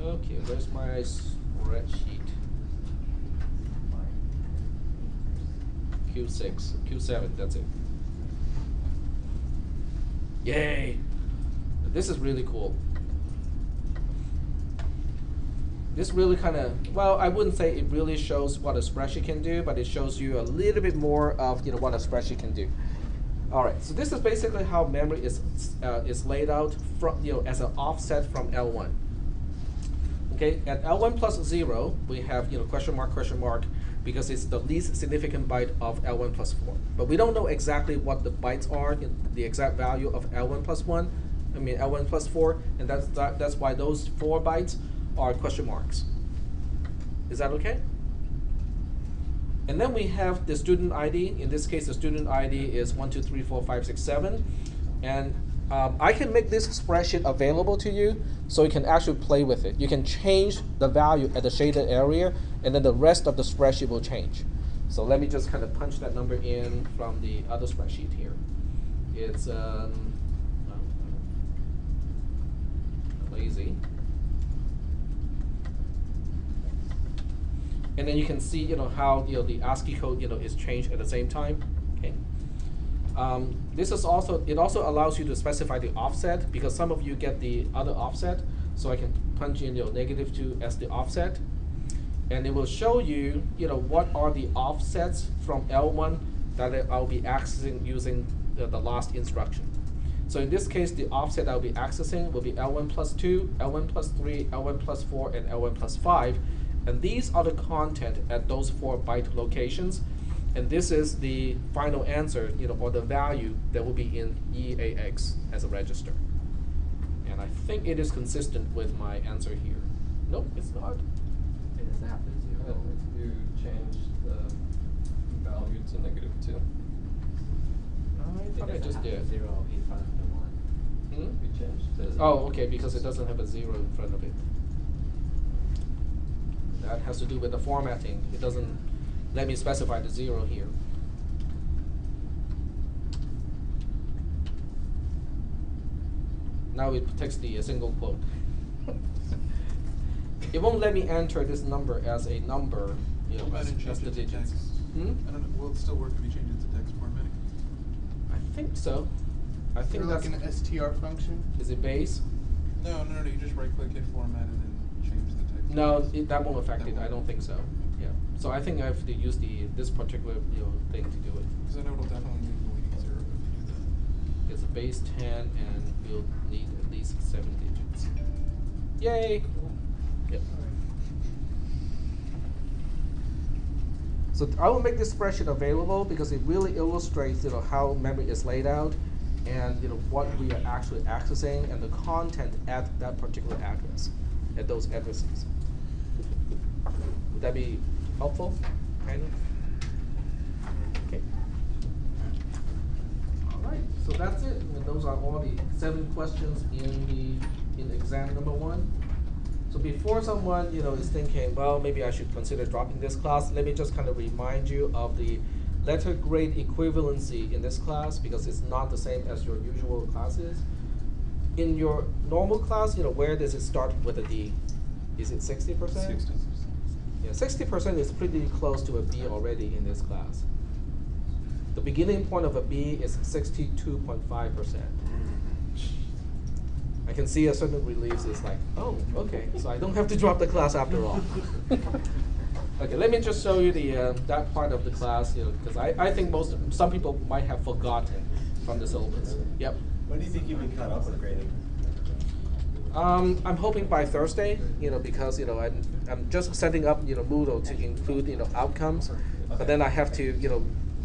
Okay, where's my spreadsheet? Q6, Q7, that's it. Yay! This is really cool. This really kind of, well, I wouldn't say it really shows what a spreadsheet can do, but it shows you a little bit more of what a spreadsheet can do. All right, so this is basically how memory is laid out from as an offset from L1. Okay, at L1 plus 0, we have question mark, because it's the least significant byte of L1 plus 4. But we don't know exactly what the bytes are, the exact value of L1 plus 1, L1 plus 4, and that's why those 4 bytes are question marks. Is that okay? And then we have the student ID. In this case, the student ID is 1, 2, 3, 4, 5, 6, 7. And I can make this spreadsheet available to you so you can actually play with it. You can change the value at the shaded area, and then the rest of the spreadsheet will change. So let me just kind of punch that number in from the other spreadsheet here. It's lazy. And then you can see, how the ASCII code, is changed at the same time. Okay. This is also, it also allows you to specify the offset, because some of you get the other offset. So I can punch in -2 as the offset, and it will show you, what are the offsets from L1 that I'll be accessing using the last instruction. So in this case, the offset I'll be accessing will be L1 plus 2, L1 plus 3, L1 plus 4, and L1 plus 5. And these are the content at those 4 byte locations. And this is the final answer, or the value that will be in EAX as a register. And I think it is consistent with my answer here. Nope, it's not. It is not the 0. You changed the value to -2. I thought I just did. 0 in front of the 1. Hmm? You changed the Oh, okay, because it doesn't have a 0 in front of it. That has to do with the formatting. It doesn't let me specify the 0 here. Now it takes the single quote. It won't let me enter this number as a number, What about as in change the it to digits. text? Hmm? I don't know, will it still work if you change it to text formatting? I think so. I think Is there that's, like an STR function? is it base? No, you just right click, hit format, and then change the text. No, that won't affect That it. I won't. don't think so. Yeah. So I think I have to use this particular thing to do it. Because I know it'll definitely leave the leading 0 if you do that. It's a base 10, and we'll need at least 7 digits. Yay! Yep. So I will make this spreadsheet available because it really illustrates, how memory is laid out, and what we are actually accessing, and the content at that particular address, at those addresses. Would that be helpful? Kind of. Okay. All right. So that's it. And those are all the 7 questions in exam number 1. So before someone is thinking, well, maybe I should consider dropping this class, let me just kind of remind you of the letter grade equivalency in this class, because it's not the same as your usual classes. In your normal class, where does it start with a D? Is it 60%? 60. Yeah, 60% is pretty close to a B already in this class. The beginning point of a B is 62.5%. I can see a certain relief is like, oh, okay, so I don't have to drop the class after all. Okay, let me just show you the that part of the class, because I think some people might have forgotten from the syllabus. Yep. When do you think you'll be caught up with grading? I'm hoping by Thursday, because I'm just setting up Moodle to include outcomes, but then I have to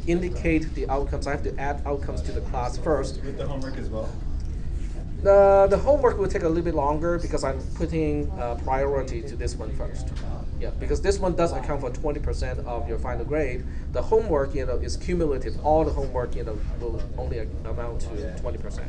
indicate the outcomes. I have to add outcomes to the class first. With the homework as well? The homework will take a little bit longer because I'm putting priority to this one first. Yeah, because this one does account for 20% of your final grade. The homework, is cumulative. All the homework, will only amount to 20%.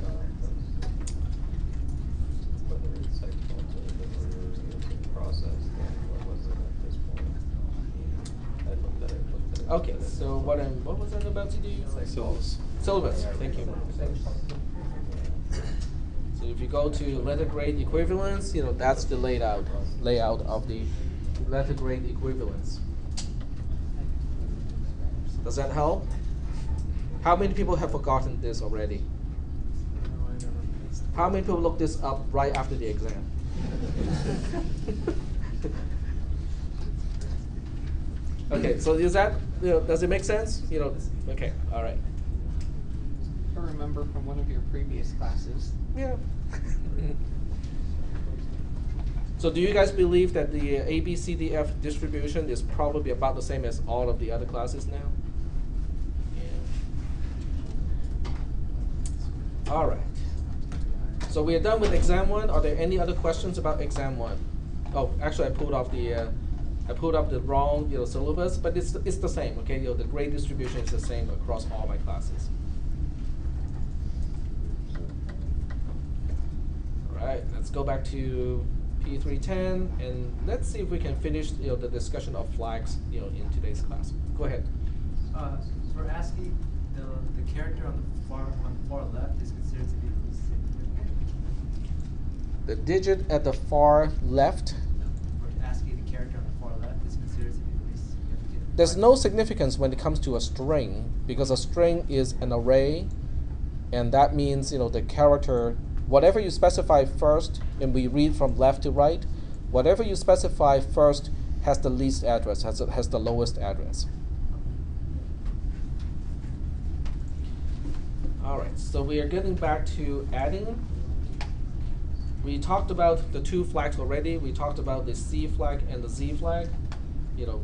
Okay, so what was I about to do? Syllabus. Syllabus. Thank you. So if you go to letter grade equivalence, that's the layout of the letter grade equivalence. Does that help? How many people have forgotten this already? No, I don't know. How many people looked this up right after the exam? Okay, so is that, does it make sense? Okay, all right. I remember from one of your previous classes. Yeah. So do you guys believe that the A, B, C, D, F distribution is probably about the same as all of the other classes now? Yeah. All right. So we are done with exam 1. Are there any other questions about exam 1? Oh, actually I pulled up the wrong syllabus, but it's the same, okay? The grade distribution is the same across all my classes. All right, let's go back to P310 and let's see if we can finish the discussion of flags in today's class. Go ahead. For ASCII, the character on the far left is considered to be the least significant. The digit at the far left. For ASCII, the character on the far left is considered to be the least significant. There's no significance when it comes to a string because a string is an array, and that means the character, whatever you specify first, and we read from left to right, whatever you specify first has the least address, has the lowest address. All right, so we are getting back to adding. We talked about the two flags already. We talked about the C flag and the Z flag.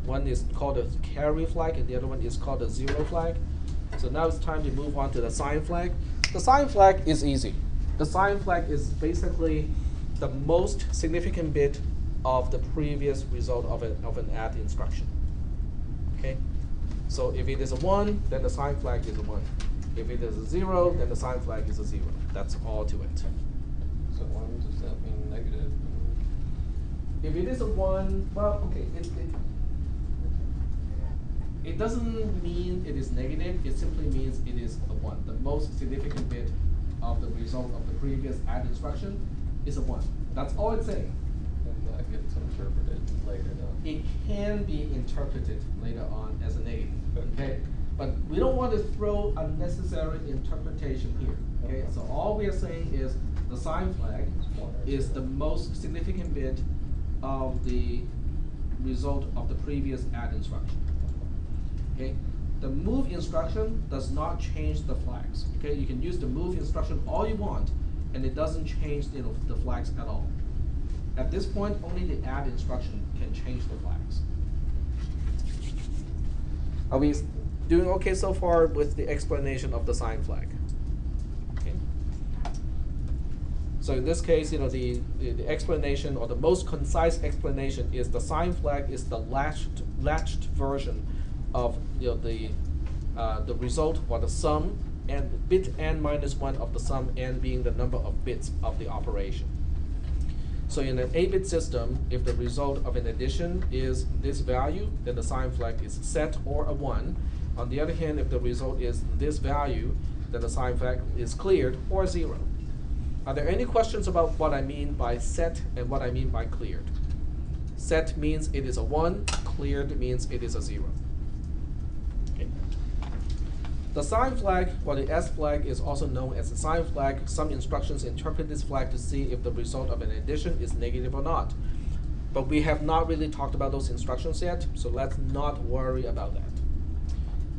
One is called a carry flag and the other one is called a 0 flag. So now it's time to move on to the sign flag. The sign flag is easy. The sign flag is basically the most significant bit of the previous result of an add instruction. Okay? So if it is a 1, then the sign flag is a 1. If it is a 0, then the sign flag is a 0. That's all to it. So 1, does that mean negative? If it is a 1, well, okay, it doesn't mean it is negative. It simply means it is a 1. The most significant bit of the result of the previous add instruction is a 1. That's all it's saying. And that gets interpreted later though. It can be interpreted later on as a negative, okay? But we don't want to throw unnecessary interpretation here, okay? So all we are saying is the sign flag is the most significant bit of the result of the previous add instruction, okay? The move instruction does not change the flags, okay? You can use the move instruction all you want, and it doesn't change the flags at all. At this point, only the add instruction can change the flags. Are we doing okay so far with the explanation of the sign flag? Okay. So in this case, the explanation or the most concise explanation is the sign flag is the latched version of the result or the sum and bit n minus 1 of the sum n being the number of bits of the operation. So in an 8-bit system, if the result of an addition is this value, then the sign flag is set or a 1. On the other hand, if the result is this value, then the sign flag is cleared or 0. Are there any questions about what I mean by set and what I mean by cleared? Set means it is a 1, cleared means it is a 0. Okay. The sign flag, or the S flag, is also known as the sign flag. Some instructions interpret this flag to see if the result of an addition is negative or not. But we have not really talked about those instructions yet, so let's not worry about that.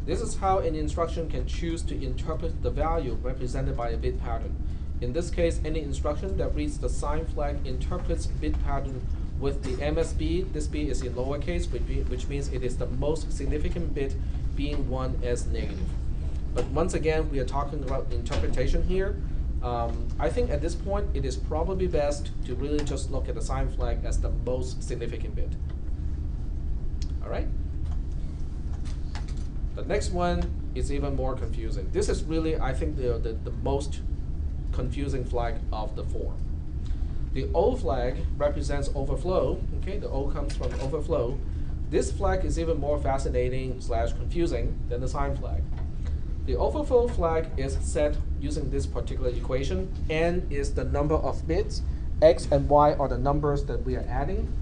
This is how an instruction can choose to interpret the value represented by a bit pattern. In this case, any instruction that reads the sign flag interprets bit pattern with the MSB. This B is in lowercase, which means it is the most significant bit being 1 as negative. But once again, we are talking about interpretation here. I think at this point, it is probably best to really just look at the sign flag as the most significant bit. All right? The next one is even more confusing. This is really, I think, the most confusing flag of the 4. The O flag represents overflow. Okay, the O comes from overflow. This flag is even more fascinating / confusing than the sign flag. The overflow flag is set using this particular equation. N is the number of bits. X and Y are the numbers that we are adding.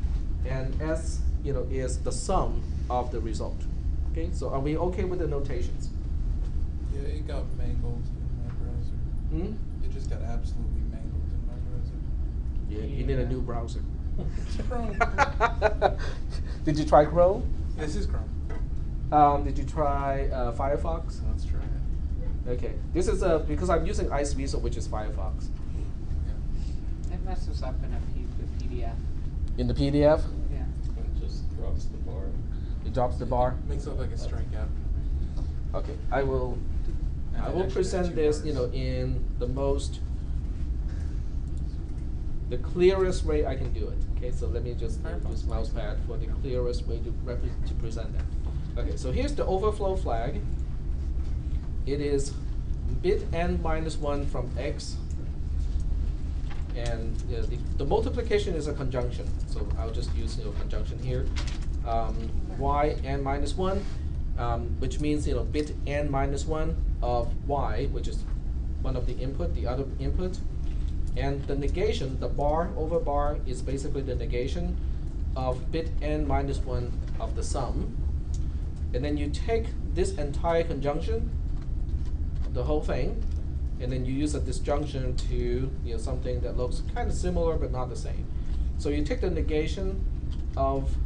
And S is the sum of the result. Okay, so are we okay with the notations? Yeah, it got mangled in my browser. Hmm? It just got absolutely mangled in my browser. Yeah, you need a new browser. It's Chrome. Did you try Chrome? This is Chrome. Did you try Firefox? Let's try it. Okay, this is because I'm using iceweasel, which is Firefox. Yeah. It messes up in a the PDF. In the PDF, Yeah. It just drops the bar. it drops the bar. Makes it look like a strikeout. Okay, I will And it actually present got this, 2 you know, bars. in the clearest way I can do it. Okay, so let me just use mousepad for the clearest way to present that. Okay, so here's the overflow flag. It is bit n minus 1 from x, and the multiplication is a conjunction. So I'll just use conjunction here. Y n minus 1, which means bit n minus 1 of y, which is one of the input, the other input. And the negation, the bar over bar, is basically the negation of bit n minus 1 of the sum. And then you take this entire conjunction, the whole thing, and then you use a disjunction to something that looks kind of similar but not the same. So you take the negation of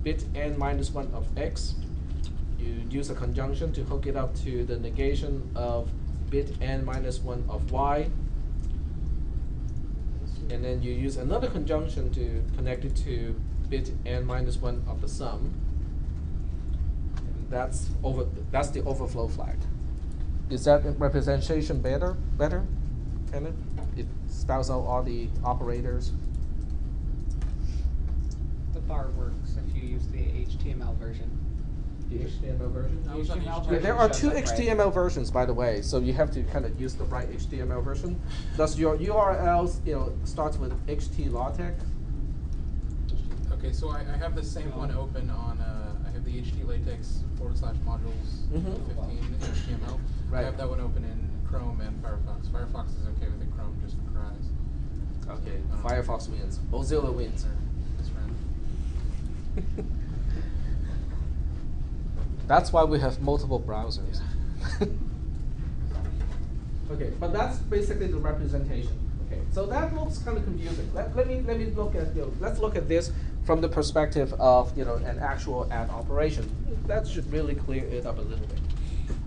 bit n minus 1 of x, you use a conjunction to hook it up to the negation of bit n minus 1 of y, and then you use another conjunction to connect it to bit n minus 1 of the sum. And that's the overflow flag. Is that representation better? Kenneth? It spells out all the operators. The bar works if you use the HTML version. The HTML version? I was on HTML HTML. Yeah, version there are shows 2 up right. HTML versions, by the way, so you have to kind of use the right HTML version. Thus, your URLs, starts with HT-LaTeX. Okay, so I have the same one open on, I have the HT-LaTeX /modules Mhm. 15 HTML. I Right. have that one open in Chrome and Firefox. Firefox is okay with it, Chrome just cries. Okay, Firefox wins. Mozilla wins. That's right. That's why we have multiple browsers. Okay, but that's basically the representation. Okay, so that looks kind of confusing. Let me look at let's look at this from the perspective of an actual add operation. That should really clear it up a little bit.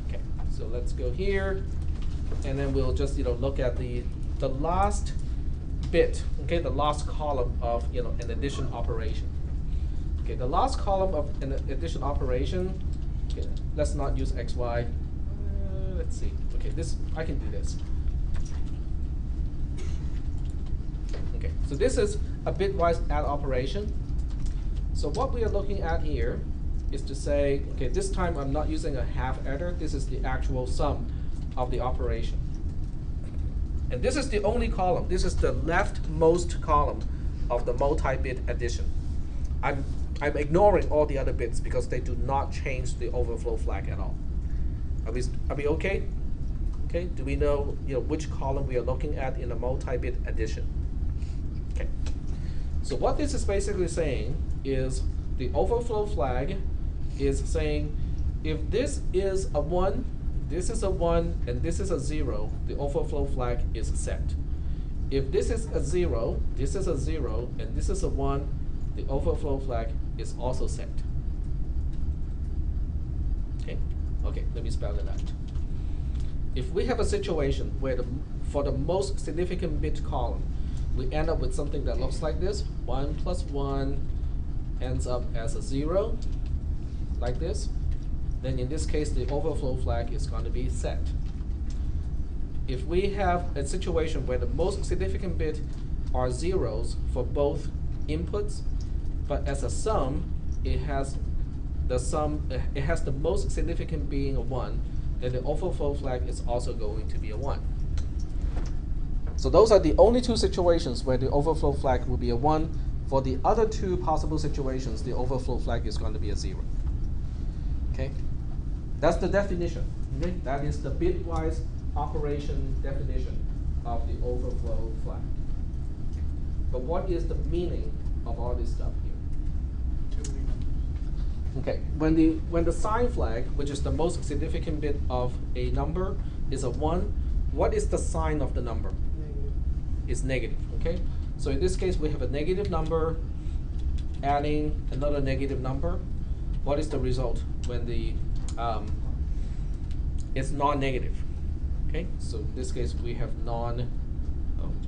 Okay, so let's go here, and then we'll just look at the last bit. Okay, the last column of an addition operation. Okay, the last column of an addition operation. Okay, let's not use XY. Let's see. Okay, I can do this. Okay, so this is a bitwise add operation. So what we are looking at here is to say, okay, this time I'm not using a half adder. This is the actual sum of the operation. And this is the only column. This is the leftmost column of the multi-bit addition. I'm ignoring all the other bits because they do not change the overflow flag at all. Are we okay? Okay. Do we know which column we are looking at in a multi-bit addition? Okay. So what this is basically saying is the overflow flag is saying if this is a 1, this is a 1, and this is a 0, the overflow flag is set. If this is a 0, this is a 0, and this is a 1, the overflow flag is also set. Okay, let me spell it out. If we have a situation where for the most significant bit column, we end up with something that looks like this, 1 plus 1 ends up as a 0, like this, then in this case the overflow flag is going to be set. If we have a situation where the most significant bit are zeros for both inputs, but as a sum, it has the most significant being a 1, then the overflow flag is also going to be a 1. So those are the only 2 situations where the overflow flag will be a 1. For the other 2 possible situations, the overflow flag is going to be a 0. Okay? That's the definition. Okay? That is the bitwise operation definition of the overflow flag. But what is the meaning of all this stuff here? Too many numbers. Okay, when the sign flag, which is the most significant bit of a number, is a 1, what is the sign of the number? Negative. It's negative, okay? So in this case, we have a negative number adding another negative number. What is the result when the it's non-negative? Okay, so in this case we have I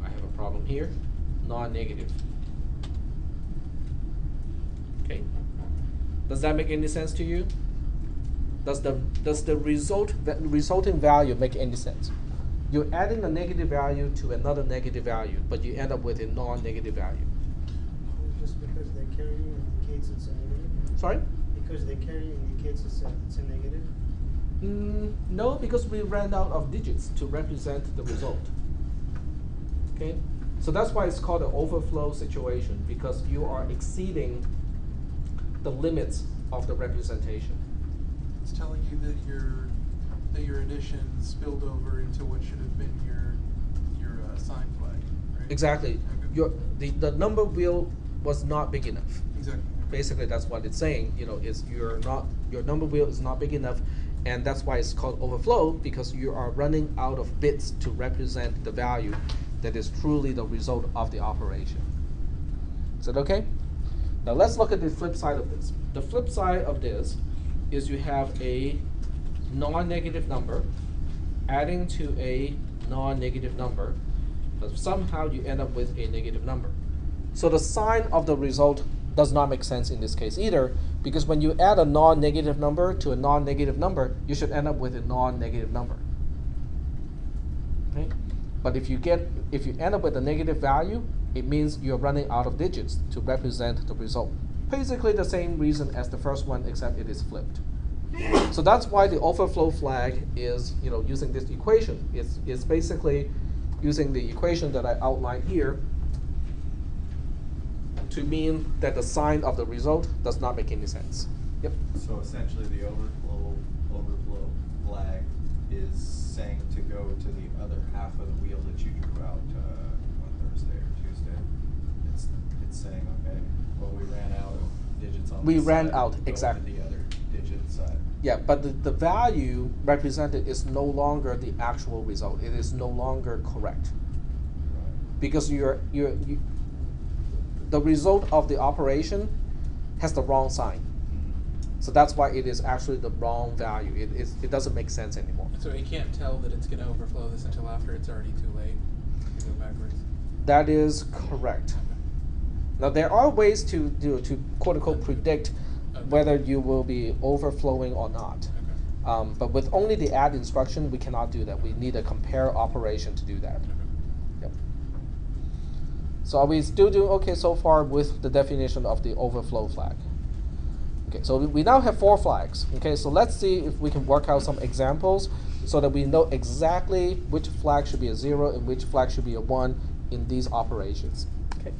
have a problem here, non-negative. Okay, does that make any sense to you? Does the resulting value make any sense? You're adding a negative value to another negative value, but you end up with a non-negative value. Just because they carry indicates it's a negative? Sorry? Because they carry indicates it's a negative? No, because we ran out of digits to represent the result. Okay? So that's why it's called an overflow situation, because you are exceeding the limits of the representation. It's telling you that your addition spilled over into what should have been your sign flag, right? Exactly. Okay. The number wheel was not big enough. Exactly. Basically, that's what it's saying. Is your number wheel is not big enough, and that's why it's called overflow, because you are running out of bits to represent the value that is truly the result of the operation. Is that okay? Now let's look at the flip side of this. The flip side of this is you have a non-negative number adding to a non-negative number, but somehow you end up with a negative number. So the sign of the result does not make sense in this case either, because when you add a non-negative number to a non-negative number, you should end up with a non-negative number. Okay? But if you end up with a negative value, it means you're running out of digits to represent the result. Basically the same reason as the first one, except it is flipped. So that's why the overflow flag is, using this equation. It's basically using the equation that I outlined here to mean that the sign of the result does not make any sense. Yep. So essentially the overflow flag is saying to go to the other half of the wheel that you drew out on Thursday or Tuesday. It's saying, okay, well, we ran out of digits on We this ran side, out, go to exactly. the other digit side. Yeah, but the value represented is no longer the actual result. It is no longer correct. Right. Because the result of the operation has the wrong sign. So that's why it is actually the wrong value. It doesn't make sense anymore. So you can't tell that it's going to overflow this until after it's already too late to go backwards. That is correct. Now there are ways to quote unquote predict whether you will be overflowing or not. Okay. But with only the add instruction, we cannot do that. We need a compare operation to do that. Yep. So are we still doing okay so far with the definition of the overflow flag? Okay, so we now have 4 flags. Okay, so let's see if we can work out some examples so that we know exactly which flag should be a 0 and which flag should be a 1 in these operations. Okay.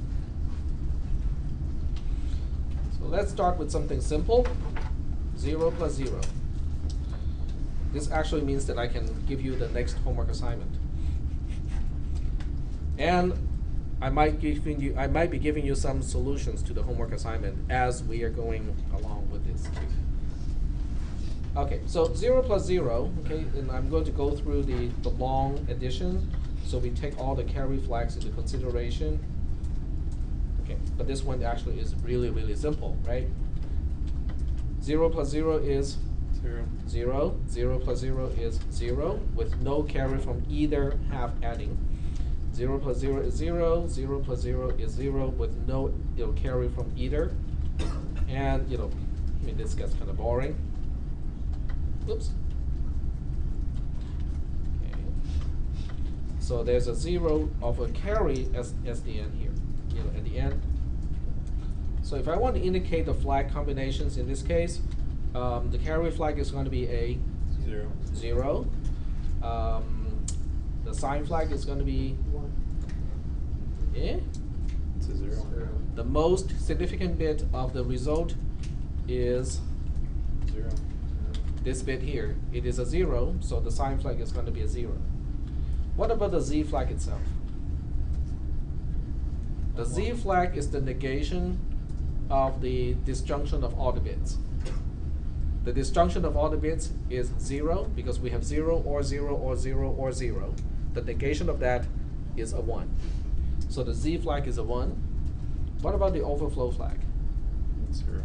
So let's start with something simple. 0 plus 0. This actually means that I can give you the next homework assignment. And I might be giving you some solutions to the homework assignment as we are going along with this too. Okay, so 0 plus 0, okay, and I'm going to go through the long addition. So we take all the carry flags into consideration. Okay, but this one actually is really, really simple, right? 0 plus 0 is 0. 0 plus 0 is 0 with no carry from either half adding. 0 plus 0 is 0. 0 plus 0 is 0 with no carry from either. And I mean, this gets kind of boring. Oops. Okay. So there's a 0 of a carry as the end here, at the end. So if I want to indicate the flag combinations in this case, the carry flag is going to be a 0. The sign flag is going to be 1. Yeah. It's a 0. The most significant bit of the result is 0. this bit here. It is a 0, so the sign flag is going to be a 0. What about the Z flag itself? The Z flag is the negation of the disjunction of all the bits. The disjunction of all the bits is 0 because we have 0 or 0 or 0 or 0. The negation of that is a 1. So the Z flag is a 1. What about the overflow flag? 0.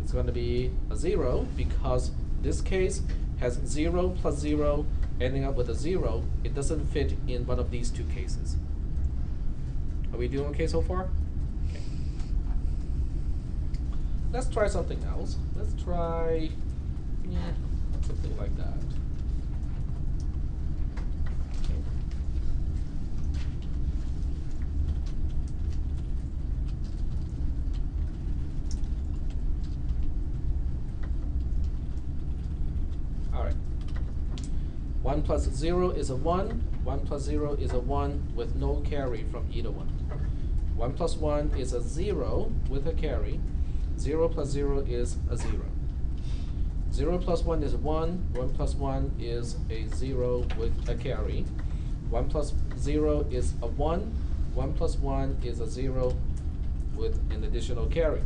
It's going to be a 0 because this case has 0 plus 0 ending up with a 0. It doesn't fit in one of these two cases. Are we doing okay so far? Okay. Let's try something else. Let's try something like that. Okay. All right. 1 plus 0 is a 1. 1 plus 0 is a 1 with no carry from either one. 1 plus 1 is a 0 with a carry. 0 plus 0 is a 0. 0 plus 1 is 1. 1 plus 1 is a 0 with a carry. 1 plus 0 is a 1. 1 plus 1 is a 0 with an additional carry.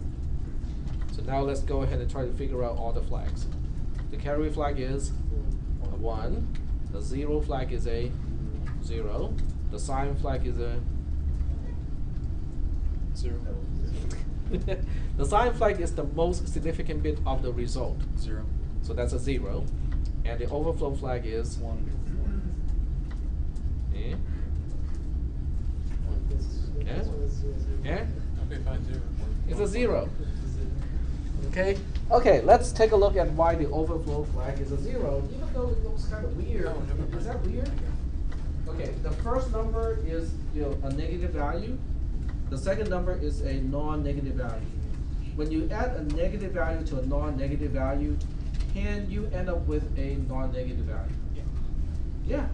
So now let's go ahead and try to figure out all the flags. The carry flag is a 1. The 0 flag is a 0. The sign flag is a 0. The sign flag is the most significant bit of the result. 0. So that's a 0. And the overflow flag is 1. Yeah. Yeah. Yeah. Okay, fine, 0. It's a 0. Okay. Okay, let's take a look at why the overflow flag is a 0, even though it looks kind of weird. Oh, never Is that weird? Okay, the first number is a negative value. The second number is a non-negative value. When you add a negative value to a non-negative value, can you end up with a non-negative value? Yeah. Yeah.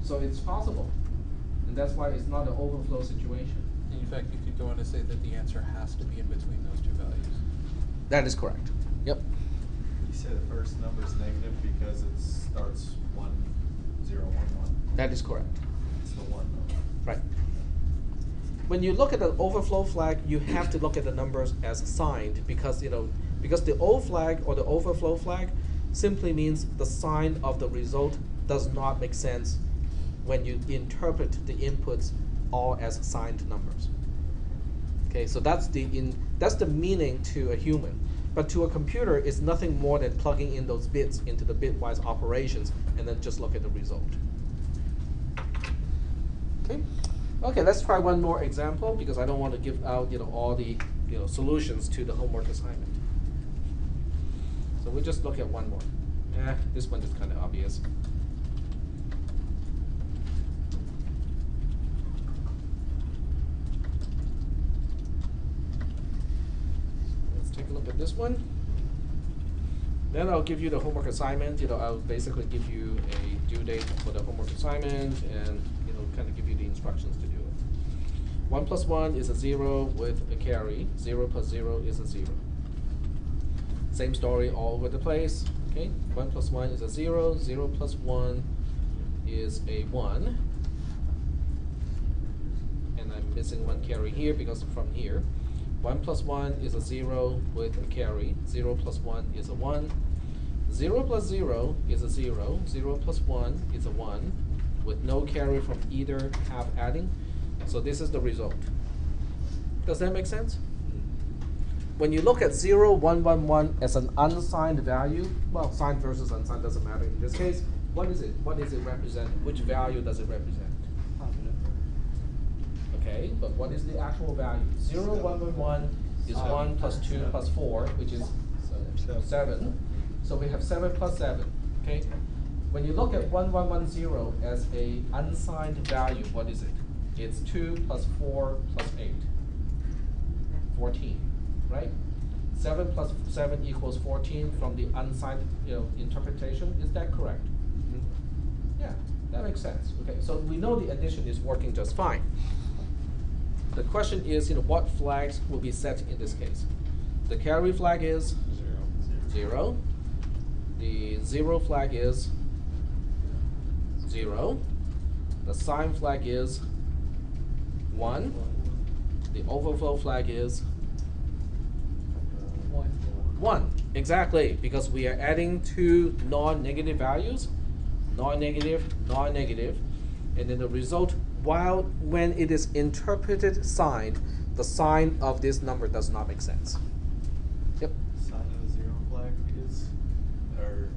So it's possible. And that's why it's not an overflow situation. In fact, you could go on to say that the answer has to be in between those two values. That is correct. Yep. You say the first number is negative because it starts 1, 0, 1, 1. That is correct. It's the 1 number. Right. When you look at the overflow flag, you have to look at the numbers as signed because because the O flag or the overflow flag simply means the sign of the result does not make sense when you interpret the inputs all as signed numbers. Okay, so that's the meaning to a human. But to a computer, it's nothing more than plugging in those bits into the bitwise operations and then just look at the result. Okay. Okay, let's try one more example because I don't want to give out all the solutions to the homework assignment. So we'll just look at one more. This one is kind of obvious. Let's take a look at this one. Then I'll give you the homework assignment. I'll basically give you a due date for the homework assignment and kind of give you the instructions to do it. 1 plus 1 is a 0 with a carry. 0 plus 0 is a 0. Same story all over the place. Okay, 1 plus 1 is a 0. 0 plus 1 is a 1. And I'm missing one carry here because from here. 1 plus 1 is a 0 with a carry. 0 plus 1 is a 1. 0 plus 0 is a 0. 0 plus 1 is a 1 with no carry from either half adding. So this is the result. Does that make sense? When you look at 0, 1, 1, 1 as an unsigned value, well, signed versus unsigned doesn't matter in this case. What is it? What does it represent? Which value does it represent? Okay, but what is the actual value? 0, 1, 1, 1 is 1 plus 2 plus 4, which is 7. So we have 7 plus 7. Okay. When you look at 1, 1, 1, 0 as a unsigned value, what is it? It's 2 plus 4 plus 8. 14, right? 7 plus 7 equals 14 from the unsigned interpretation. Is that correct? Mm-hmm. Yeah, that makes sense. Okay, so we know the addition is working just fine. The question is, what flags will be set in this case? The carry flag is 0. The 0 flag is 0. The sign flag is 1. The overflow flag is 1. Exactly, because we are adding two non-negative values, non-negative, non-negative, and then the result, when it is interpreted signed, the sign of this number does not make sense. Yep. Sign of the zero flag is, or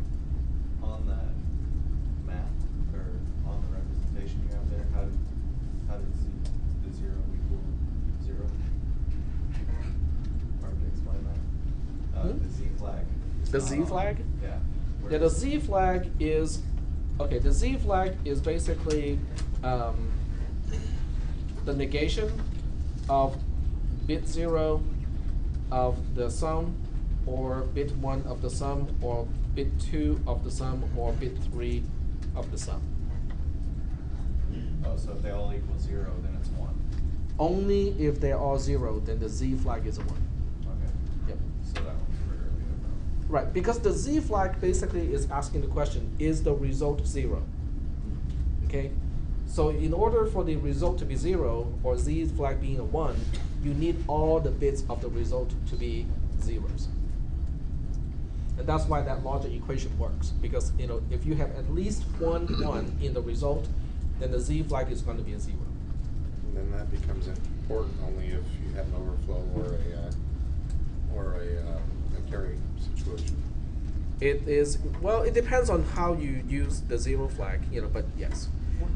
on that map, or on the representation you have there, how did the zero equal zero? Hard to explain that. The Z flag. is The not Z on. flag? Yeah. Yeah, the Z flag is, okay, the Z flag is basically the negation of bit 0 of the sum, or bit 1 of the sum, or bit 2 of the sum, or bit 3 of the sum. Oh, so if they all equal zero, then it's one. Only if they are 0, then the Z flag is a 1. Okay. Yep. So that one's rarely a Right, because the Z flag basically is asking the question, is the result 0? Okay? So in order for the result to be 0, or Z flag being a 1, you need all the bits of the result to be zeros. And that's why that logic equation works, because if you have at least one 1 in the result, then the Z flag is going to be a 0. And then that becomes important only if you have an overflow or a carry situation. It is, well, it depends on how you use the 0 flag, but yes.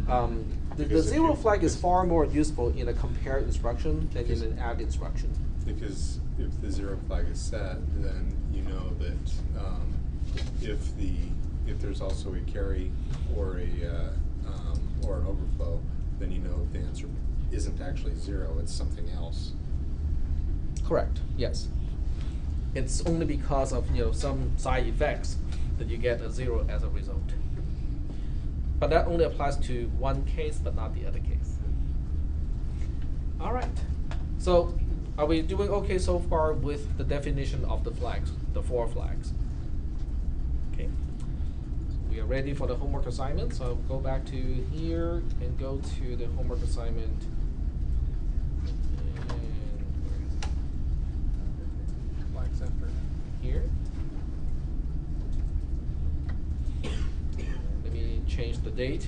The Because if 0 you- flag is far more useful in a compare instruction than in an add instruction. Because if the zero flag is set, then you know that if there's also a carry or or an overflow, then you know the answer isn't actually 0; it's something else. Correct, yes. It's only because of some side effects that you get a 0 as a result. But that only applies to one case, but not the other case. All right. So, are we doing okay so far with the definition of the flags, the 4 flags? Okay. We are ready for the homework assignment. So I'll go back to here and go to the homework assignment. And where is it? Flags after. Here. Let me change the date,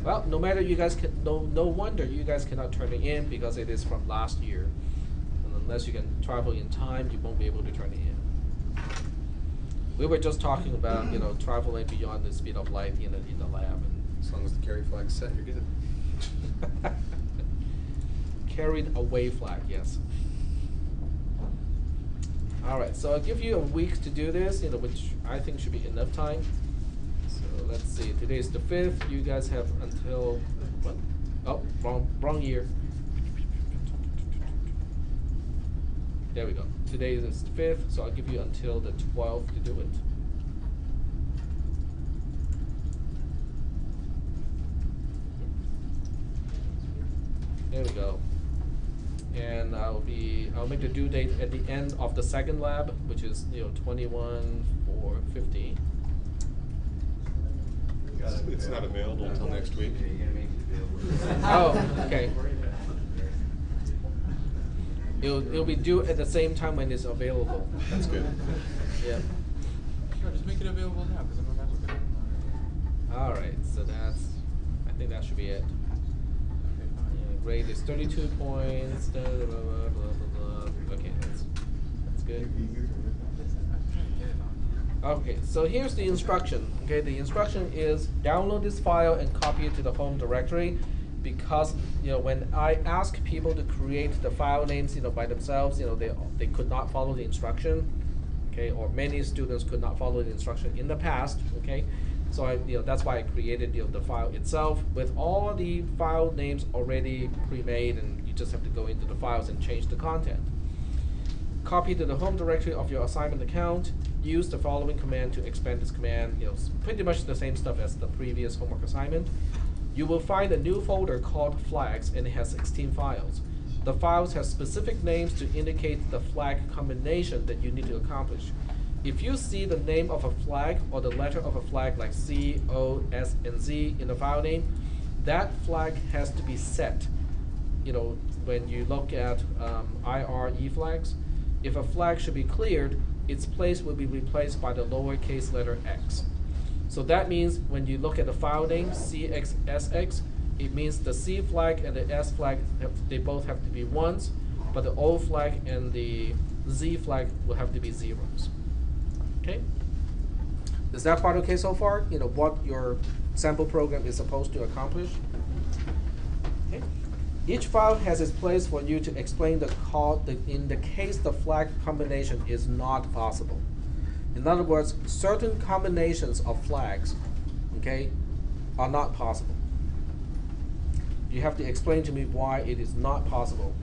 Well, no matter you guys can, no wonder you guys cannot turn it in because it is from last year. And unless you can travel in time, you won't be able to turn it in. We were just talking about, traveling beyond the speed of light in the lab. As long as the carry flag's set, you're good. And carried away flag, yes. All right, so I'll give you a week to do this, which I think should be enough time. So let's see, today is the 5th, you guys have until, what? Oh, wrong year. There we go. Today is the 5th, so I'll give you until the 12th to do it. There we go. And I'll make the due date at the end of the second lab, which is 21/4/15. It's not available until next week. Yeah, you gotta make it available. Oh, okay. It'll be due at the same time when it's available. That's good. Yeah. Sure, just make it available now, because I'm about to get it. All right. So I think that should be it. Okay, fine. Yeah, grade is 32 points. Blah, blah, blah, blah, blah, blah. Okay, that's good. I'm trying to get it on. Okay, so here's the instruction. Okay, the instruction is download this file and copy it to the home directory, because when I ask people to create the file names by themselves, they could not follow the instruction. Okay, or many students could not follow the instruction in the past. Okay, so that's why I created the file itself with all the file names already pre-made, and you just have to go into the files and change the content. Copy to the home directory of your assignment account. Use the following command to expand this command. Pretty much the same stuff as the previous homework assignment. You will find a new folder called flags, and it has 16 files. The files have specific names to indicate the flag combination that you need to accomplish. If you see the name of a flag or the letter of a flag like C, O, S, and Z in the file name, that flag has to be set. When you look at IRE flags, if a flag should be cleared, its place will be replaced by the lowercase letter x. So that means when you look at the file name CXSX, it means the C flag and the S flag, they both have to be ones, but the O flag and the Z flag will have to be zeros. Okay? Is that part okay so far? You know what your sample program is supposed to accomplish? Okay. Each file has its place for you to explain the call in the case the flag combination is not possible. In other words, certain combinations of flags, okay, are not possible. You have to explain to me why it is not possible.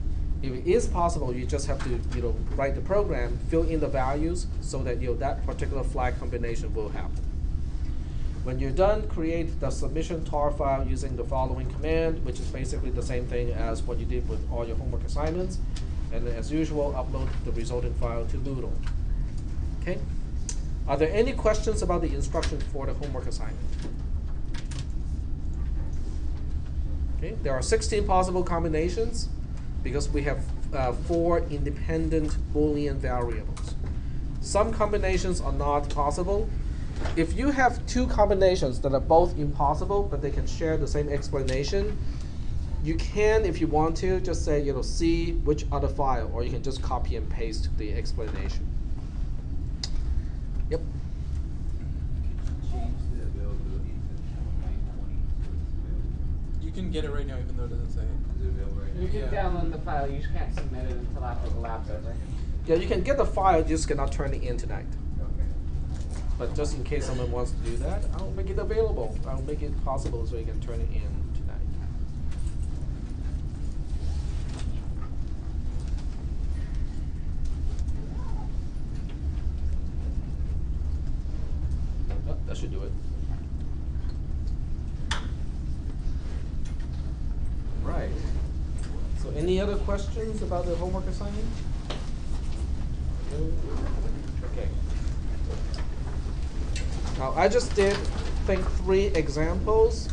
If it is possible, you just have to write the program, fill in the values so that that particular flag combination will happen. When you're done, create the submission tar file using the following command, which is basically the same thing as what you did with all your homework assignments. And then, as usual, upload the resulting file to Moodle. Okay? Are there any questions about the instructions for the homework assignment? Okay, there are 16 possible combinations because we have 4 independent Boolean variables. Some combinations are not possible. If you have 2 combinations that are both impossible, but they can share the same explanation, you can, if you want to, just say, see which other file, or you can just copy and paste the explanation. Yep. Change the availability to 920. You can get it right now, even though it doesn't say it. Is it available right now? You can Yeah. download the file, you just can't submit it until after the lab's over. Yeah, you can get the file, you just cannot turn it in tonight. Okay. But just in case someone wants to do that, I'll make it available. I'll make it possible so you can turn it in tonight. Oh, that should do it. Right. So any other questions about the homework assignment? No? Okay. Now, I just did, think, 3 examples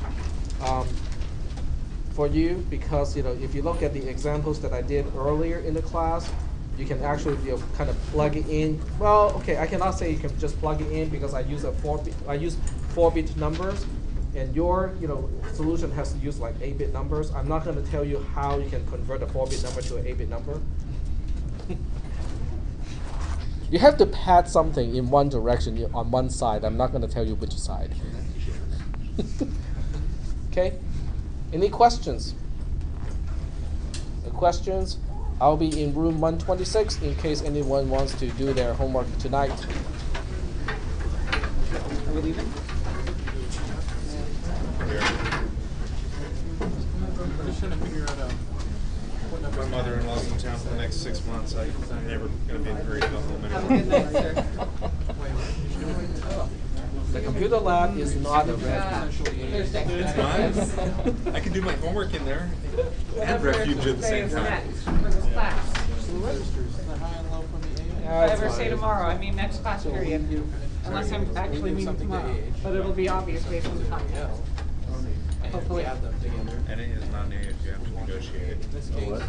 for you because, if you look at the examples that I did earlier in the class, you can actually kind of plug it in. Well, okay, I cannot say you can just plug it in because I use 4-bit numbers, and your solution has to use like 8-bit numbers. I'm not going to tell you how you can convert a 4-bit number to an 8-bit number. You have to pad something in one direction on one side. I'm not going to tell you which side. Okay? Any questions? Questions? I'll be in room 126 in case anyone wants to do their homework tonight. Are we leaving? I'm just trying to figure out what number. My mother-in-law's in town for the next 6 months. I'm never going to be in a hurry to go home Have a anymore. good night, sir. The computer lab is not a red. There's next It's time. fine. I can do my homework in there and refuge at the same time. Next for this class. The high and low from the If AA. I ever say tomorrow, I mean next class period. Unless I'm actually meeting something to tomorrow. age. But it'll be obvious based on the time. And Hopefully. we add them together. And it is non-native. You have to negotiate it. In this case,